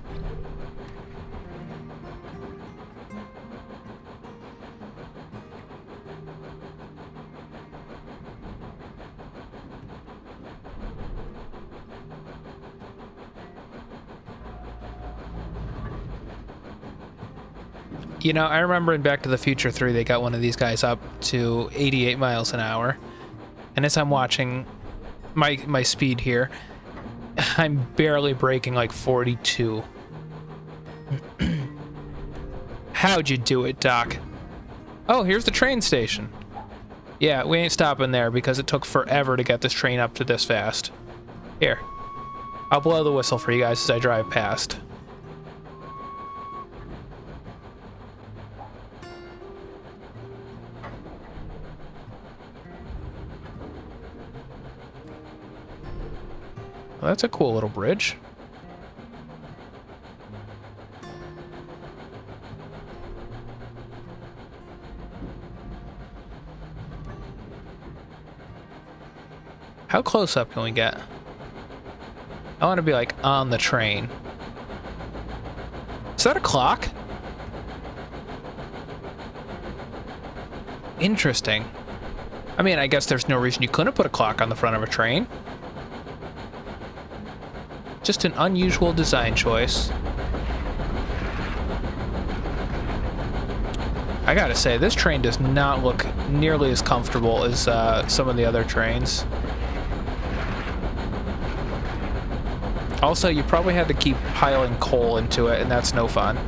You know, I remember in Back to the Future 3, they got one of these guys up to 88 miles an hour. And as I'm watching my speed here, I'm barely braking like 42. How'd you do it, Doc? Oh, here's the train station. Yeah, we ain't stopping there because it took forever to get this train up to this fast. Here. I'll blow the whistle for you guys as I drive past. Well, that's a cool little bridge. How close up can we get? I want to be like on the train. Is that a clock? Interesting. I mean, I guess there's no reason you couldn't put a clock on the front of a train. Just an unusual design choice. I gotta say, this train does not look nearly as comfortable as some of the other trains. Also, you probably had to keep piling coal into it, and that's no fun.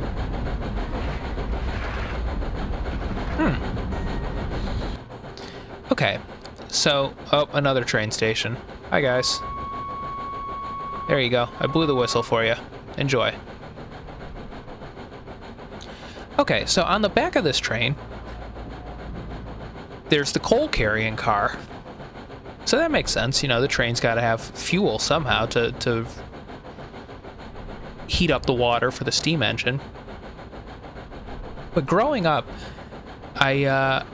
Okay, so, oh, another train station. Hi, guys. There you go. I blew the whistle for you. Enjoy. Okay, so on the back of this train, there's the coal carrying car. So that makes sense. You know, the train's got to have fuel somehow to heat up the water for the steam engine. But growing up, I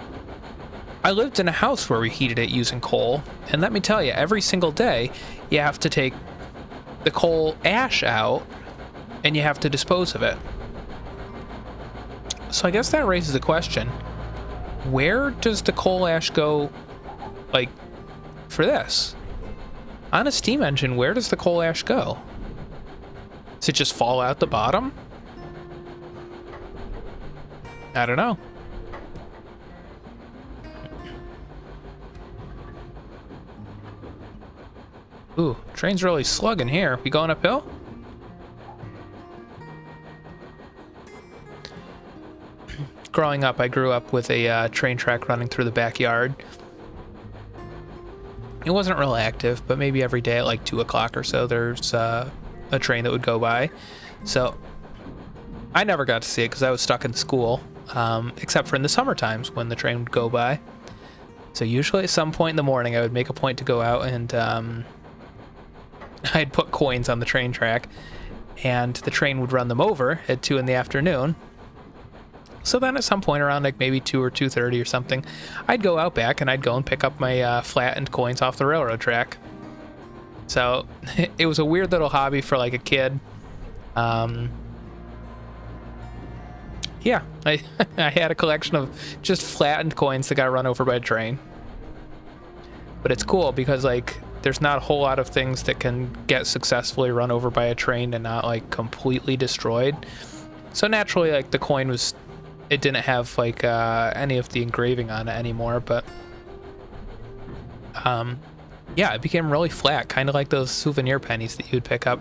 lived in a house where we heated it using coal, and let me tell you, every single day you have to take the coal ash out and you have to dispose of it. So I guess that raises the question, where does the coal ash go, like, for this? On a steam engine, where does the coal ash go? Does it just fall out the bottom? I don't know. Ooh, train's really slugging here. We going uphill? Growing up, I grew up with a train track running through the backyard. It wasn't real active, but maybe every day at like 2 o'clock or so, there's a train that would go by. So I never got to see it because I was stuck in school, except for in the summer times when the train would go by. So usually at some point in the morning, I would make a point to go out and I'd put coins on the train track, and the train would run them over at 2 in the afternoon. So then at some point around like maybe 2 or 2:30 or something, I'd go out back and I'd go and pick up my flattened coins off the railroad track. So it was a weird little hobby for like a kid. Yeah, I had a collection of just flattened coins that got run over by a train. But it's cool because like there's not a whole lot of things that can get successfully run over by a train and not like completely destroyed. So naturally, like the coin was, it didn't have like any of the engraving on it anymore, but yeah, it became really flat, kind of like those souvenir pennies that you'd pick up.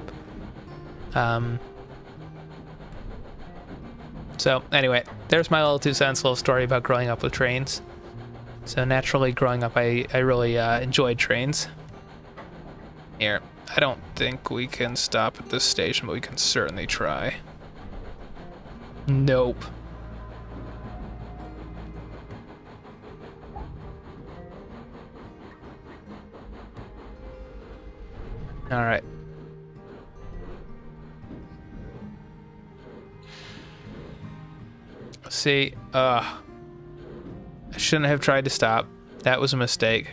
So anyway, there's my little 2 cents little story about growing up with trains. So naturally, growing up, I really enjoyed trains. Here, I don't think we can stop at this station, but we can certainly try. Nope. All right. See, I shouldn't have tried to stop. That was a mistake.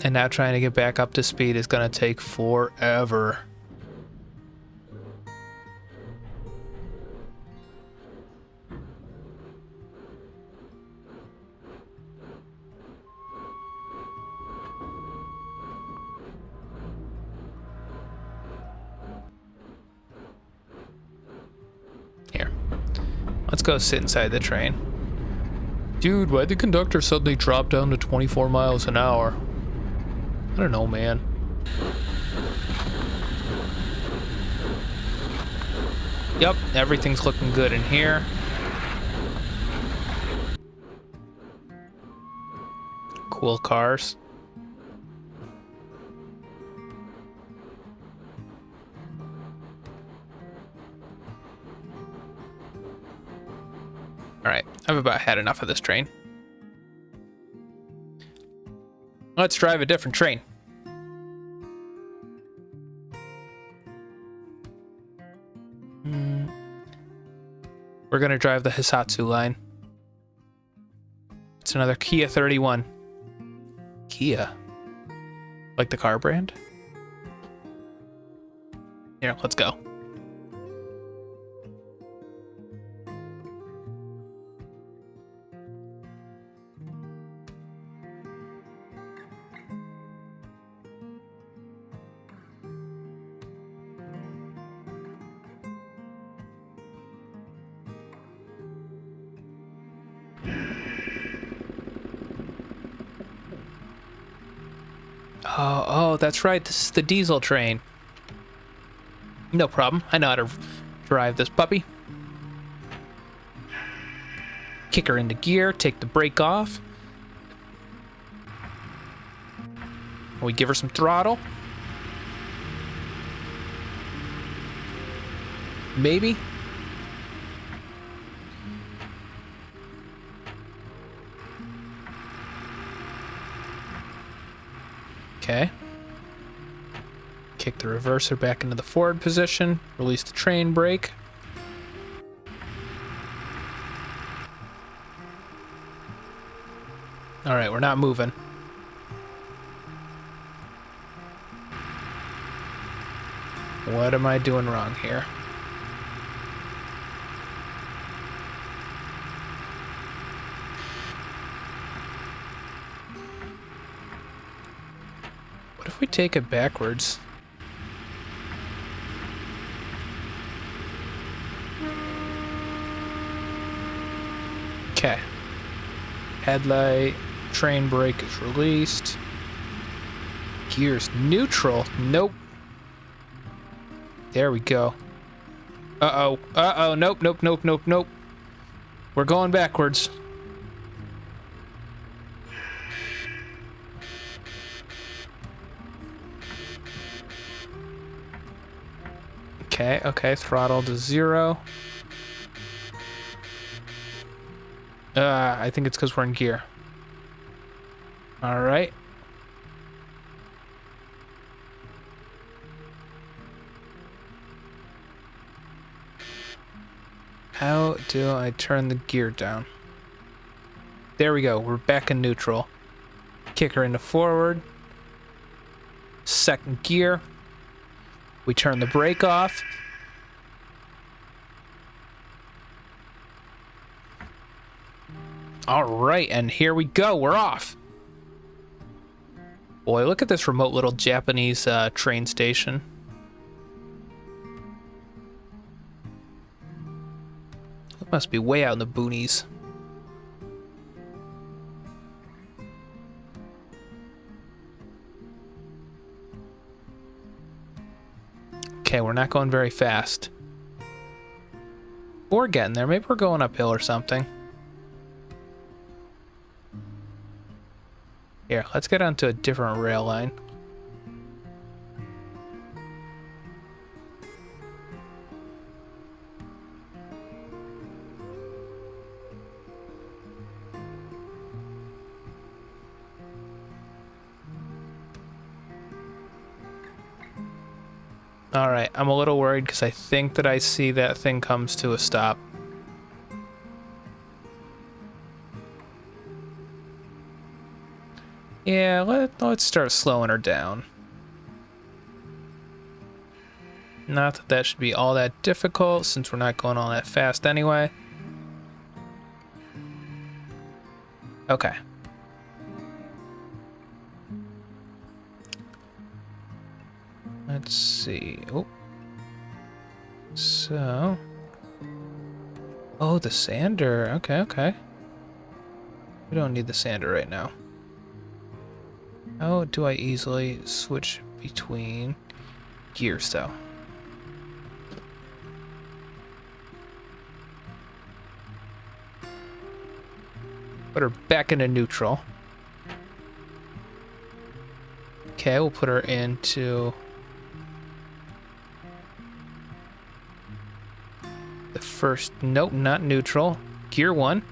And now trying to get back up to speed is gonna take forever. Here. Let's go sit inside the train. Dude, why'd the conductor suddenly drop down to 24 miles an hour? I don't know, man. Yep, everything's looking good in here. Cool cars. Alright, I've about had enough of this train. Let's drive a different train. We're gonna drive the Hisatsu line. It's another Kia 31. Kia? Like the car brand? Here, let's go. Oh, that's right. This is the diesel train. No problem. I know how to drive this puppy. Kick her into gear, take the brake off. We give her some throttle. Maybe. Okay. Kick the reverser back into the forward position. Release the train brake. All right, we're not moving. What am I doing wrong here? What if we take it backwards? Okay. Headlight, train brake is released. Gears neutral. Nope. There we go. Uh-oh. Uh-oh. Nope. We're going backwards. Okay. Throttle to 0. I think it's because we're in gear. All right. How do I turn the gear down? There we go. We're back in neutral. Kick her into forward. Second gear. We turn the brake off. All right, and here we go. We're off. Boy, look at this remote little Japanese train station. It must be way out in the boonies. Okay, we're not going very fast. We're getting there. Maybe we're going uphill or something. Here, let's get onto a different rail line. Alright, I'm a little worried because I think that I see that thing comes to a stop. Yeah, let's start slowing her down. Not that that should be all that difficult since we're not going all that fast anyway. Okay. Let's see. Oh. So. Oh, the sander. Okay. We don't need the sander right now. How do I easily switch between gears, though? Put her back into neutral. Okay, we'll put her into the first. Nope, not neutral. Gear 1.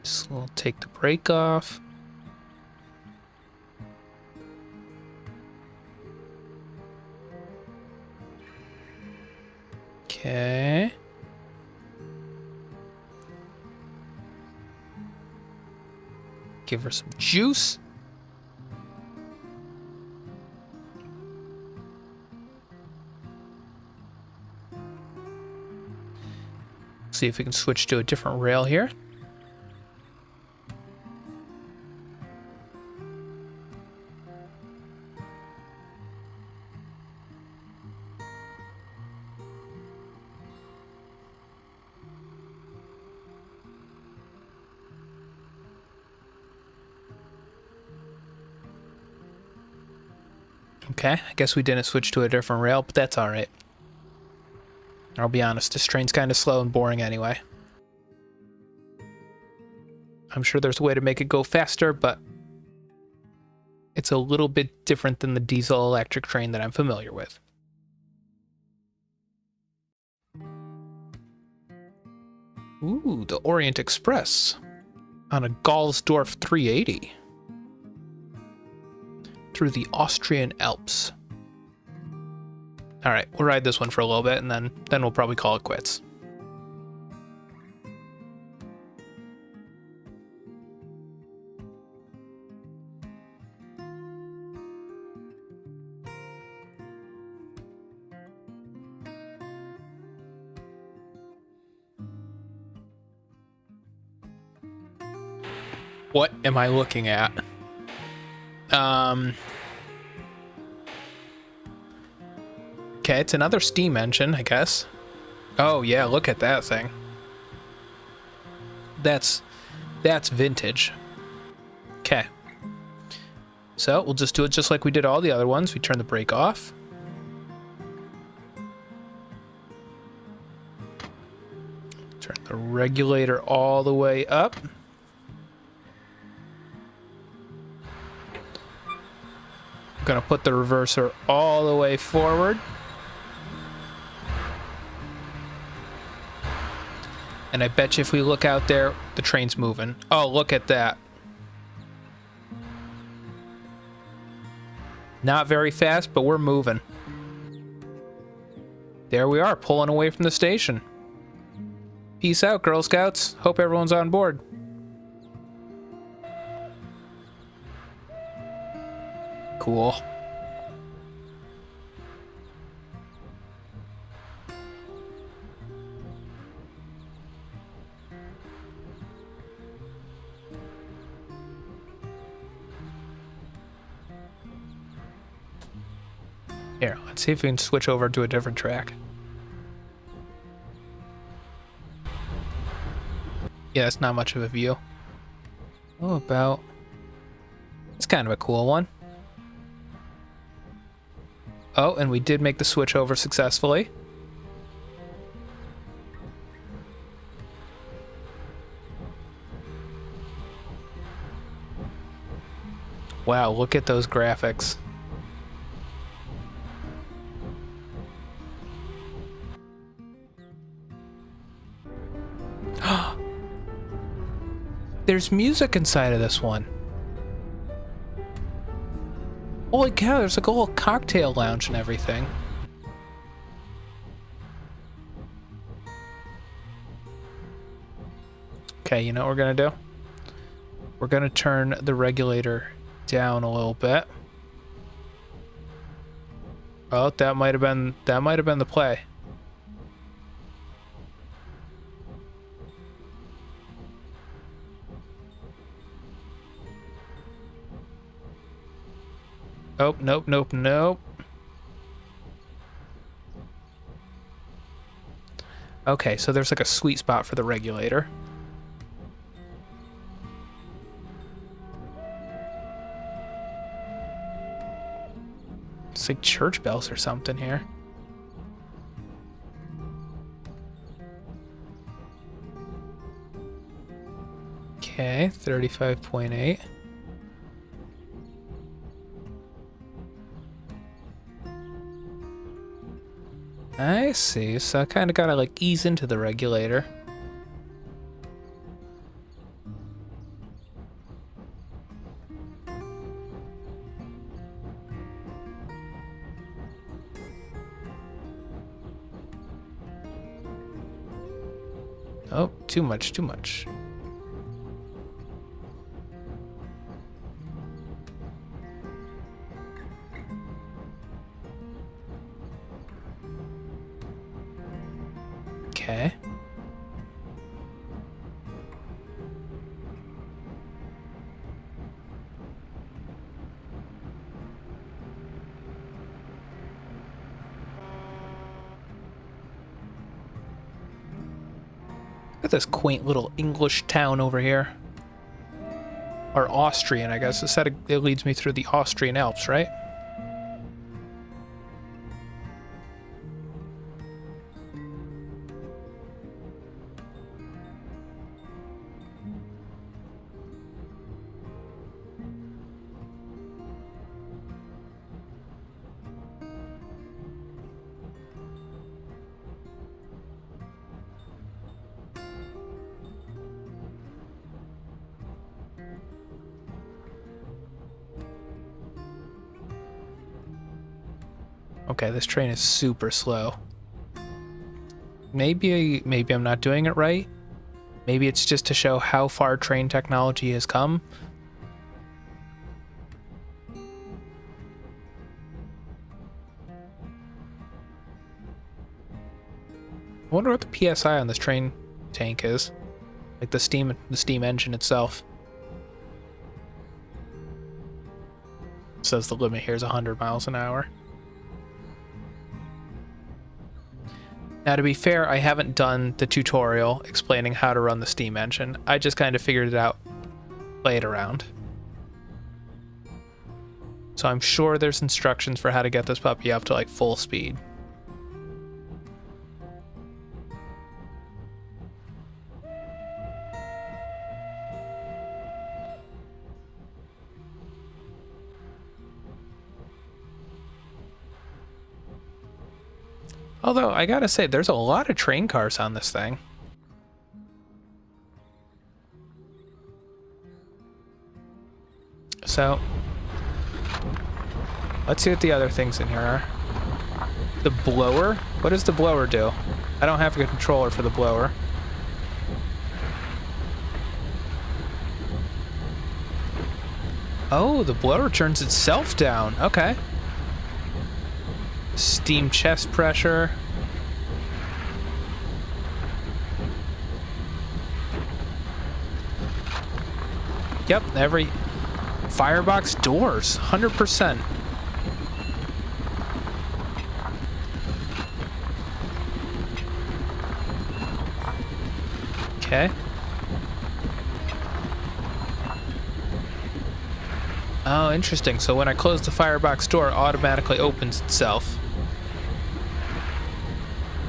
So we'll take the brake off. Okay. Give her some juice. See if we can switch to a different rail here. Okay, I guess we didn't switch to a different rail, but that's alright. I'll be honest, this train's kind of slow and boring anyway. I'm sure there's a way to make it go faster, but it's a little bit different than the diesel-electric train that I'm familiar with. Ooh, the Orient Express on a Gallsdorf 380 through the Austrian Alps. All right, we'll ride this one for a little bit, and then we'll probably call it quits. What am I looking at? Okay, it's another steam engine, I guess. Oh yeah, look at that thing. That's vintage. Okay. So we'll just do it just like we did all the other ones. We turn the brake off. Turn the regulator all the way up. I'm gonna put the reverser all the way forward. And I bet you if we look out there, the train's moving. Oh, look at that. Not very fast, but we're moving. There we are, pulling away from the station. Peace out, Girl Scouts. Hope everyone's on board. Cool. Here, let's see if we can switch over to a different track. Yeah, it's not much of a view. Oh, about... It's kind of a cool one. Oh, and we did make the switch over successfully. Wow, look at those graphics. There's music inside of this one. Holy cow, there's like a whole cocktail lounge and everything. Okay, you know what we're gonna do? We're gonna turn the regulator down a little bit. Oh, that might have been the play. Oh, nope, nope, nope. Okay, so there's like a sweet spot for the regulator. It's like church bells or something here. Okay, 35.8. I see, so I kind of gotta like ease into the regulator. Oh, too much, too much. Okay. Look at this quaint little English town over here. Or Austrian, I guess. It said it leads me through the Austrian Alps, right? Okay, this train is super slow. Maybe I'm not doing it right. Maybe it's just to show how far train technology has come. I wonder what the PSI on this train tank is. Like the steam engine itself. It says the limit here is 100 miles an hour. Now, to be fair, I haven't done the tutorial explaining how to run the steam engine. I just kind of figured it out, played around. So I'm sure there's instructions for how to get this puppy up to like full speed. Although, I gotta say, there's a lot of train cars on this thing. So, let's see what the other things in here are. The blower? What does the blower do? I don't have a controller for the blower. Oh, the blower turns itself down. Okay. Steam chest pressure. Yep, every firebox doors, 100%. Okay. Oh, interesting. So when I close the firebox door, it automatically opens itself.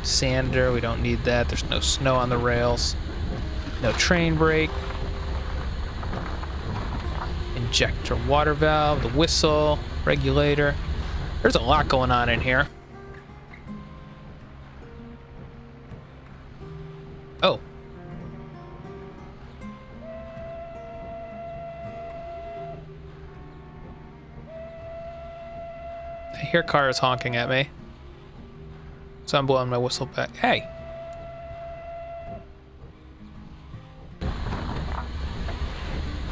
Sander, we don't need that. There's no snow on the rails. No train brake. Injector water valve, the whistle, regulator. There's a lot going on in here. Oh. I hear cars honking at me. So I'm blowing my whistle back. Hey!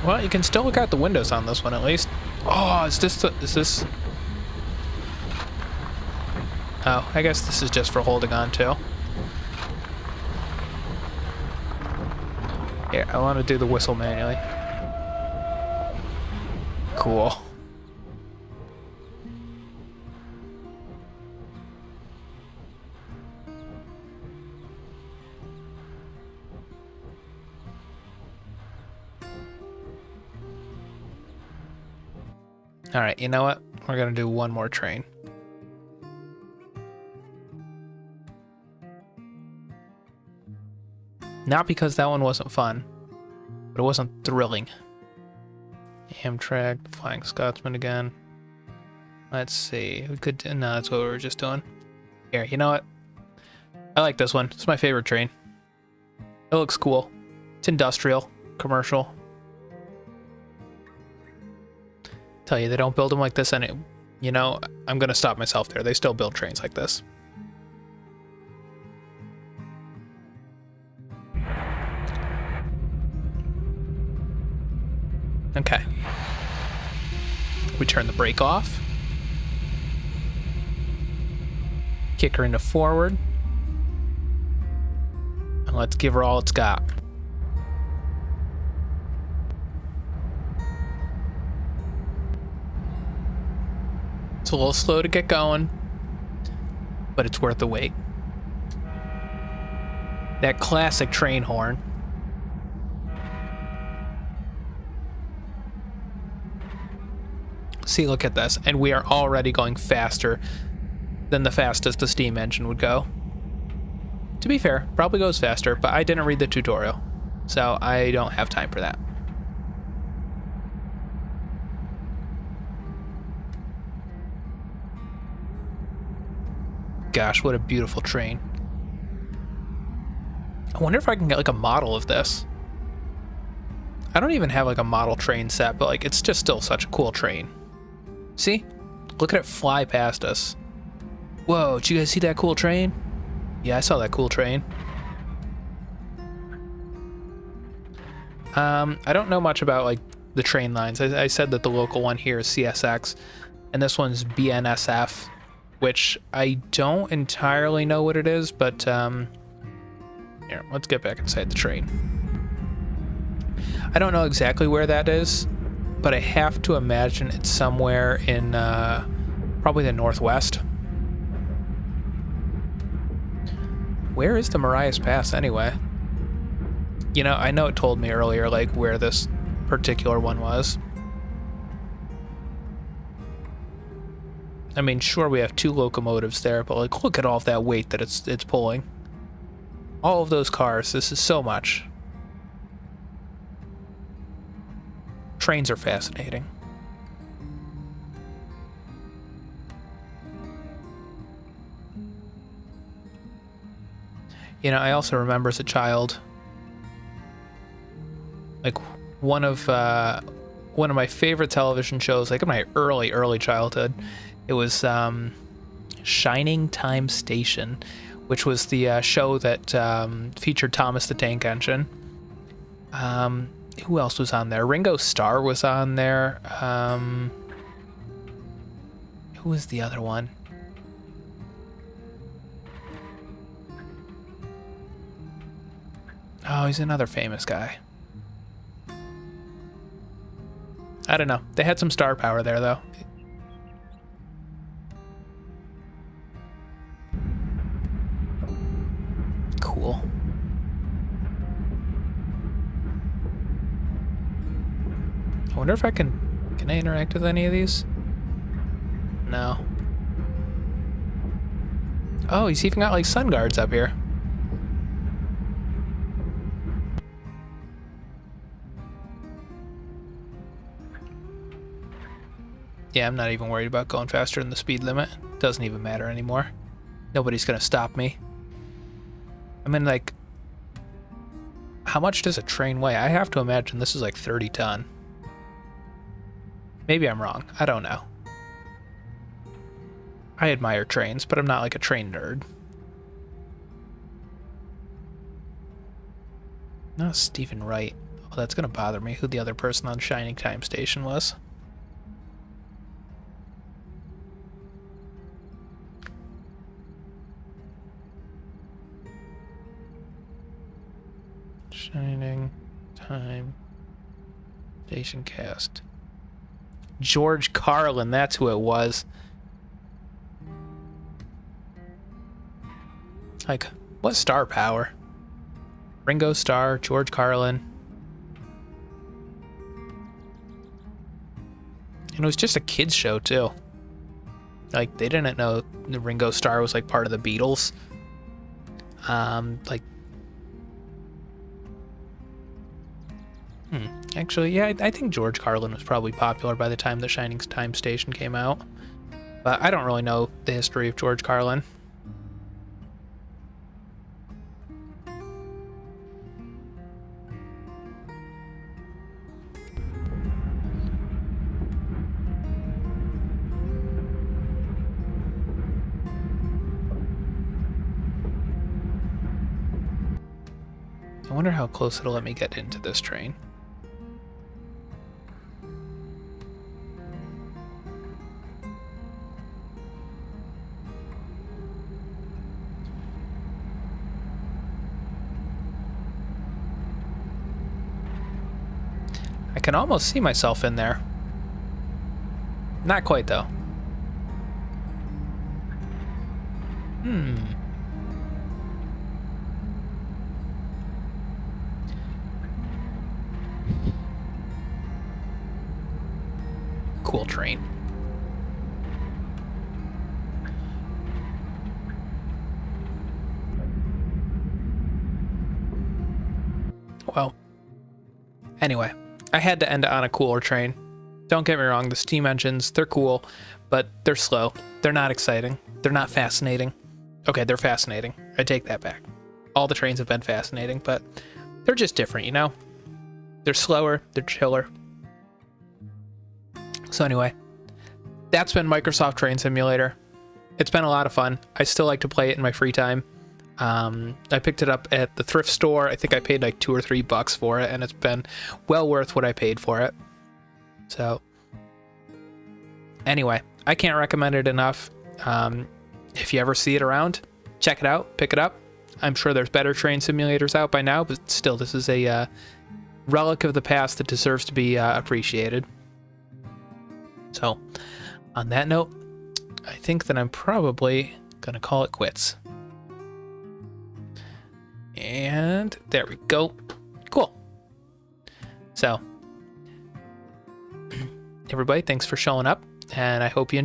Well, you can still look out the windows on this one at least. Oh, is this... Oh, I guess this is just for holding on to. Yeah, I want to do the whistle manually. Cool. All right, you know what? We're gonna do one more train. Not because that one wasn't fun, but it wasn't thrilling. Amtrak, Flying Scotsman again. Let's see. We could. No, that's what we were just doing. Here, you know what? I like this one. It's my favorite train. It looks cool. It's industrial, commercial. Tell you, they don't build them like this, and you know, I'm gonna stop myself there. They still build trains like this. Okay. We turn the brake off. Kick her into forward. And let's give her all it's got. It's a little slow to get going, but it's worth the wait. That classic train horn. See, look at this, and we are already going faster than the fastest the steam engine would go. To be fair, probably goes faster, but I didn't read the tutorial, so I don't have time for that. Gosh, what a beautiful train. I wonder if I can get like a model of this. I don't even have like a model train set, but like it's just still such a cool train. See? Look at it fly past us. Whoa, did you guys see that cool train? Yeah, I saw that cool train. I don't know much about, like, the train lines. I said that the local one here is CSX, and this one's BNSF, which I don't entirely know what it is, but, here, let's get back inside the train. I don't know exactly where that is, but I have to imagine it's somewhere in, probably the Northwest. Where is the Marias Pass, anyway? You know, I know it told me earlier, like, where this particular one was. I mean, sure, we have 2 locomotives there, but, like, look at all of that weight that it's pulling. All of those cars, this is so much. Trains are fascinating. You know, I also remember as a child, like, one of my favorite television shows, like in my early childhood, it was Shining Time Station, which was the show that featured Thomas the Tank Engine. Who else was on there? Ringo Starr was on there. Who was the other one? Oh, he's another famous guy. I don't know. They had some star power there, though. Cool. I wonder if I can I interact with any of these? No. Oh, he's even got like sun guards up here. Yeah, I'm not even worried about going faster than the speed limit. Doesn't even matter anymore. Nobody's gonna stop me. I mean, like, how much does a train weigh? I have to imagine this is like 30 ton. Maybe I'm wrong. I don't know. I admire trains, but I'm not like a train nerd. Not Stephen Wright. Oh, that's gonna bother me, who the other person on Shining Time Station was. Shining Time Station cast. George Carlin, that's who it was. Like, what star power? Ringo Starr, George Carlin. And it was just a kids show too. Like, they didn't know the Ringo Starr was like part of the Beatles. Actually, yeah, I think George Carlin was probably popular by the time the Shining Time Station came out. But I don't really know the history of George Carlin. I wonder how close it'll let me get into this train. I can almost see myself in there. Not quite, though. Cool train. Well, anyway, I had to end it on a cooler train. Don't get me wrong, the steam engines, they're cool, but they're slow. They're not exciting. They're not fascinating. Okay, they're fascinating. I take that back. All the trains have been fascinating, but they're just different, you know? They're slower, they're chiller. So anyway, that's been Microsoft Train Simulator. It's been a lot of fun. I still like to play it in my free time. I picked it up at the thrift store. I think I paid like $2 or $3 for it, and it's been well worth what I paid for it. So anyway, I can't recommend it enough. If you ever see it around, check it out, pick it up. I'm sure there's better train simulators out by now, but still, this is a relic of the past that deserves to be appreciated. So on that note, I think that I'm probably going to call it quits. And there we go. Cool. So everybody, thanks for showing up, and I hope you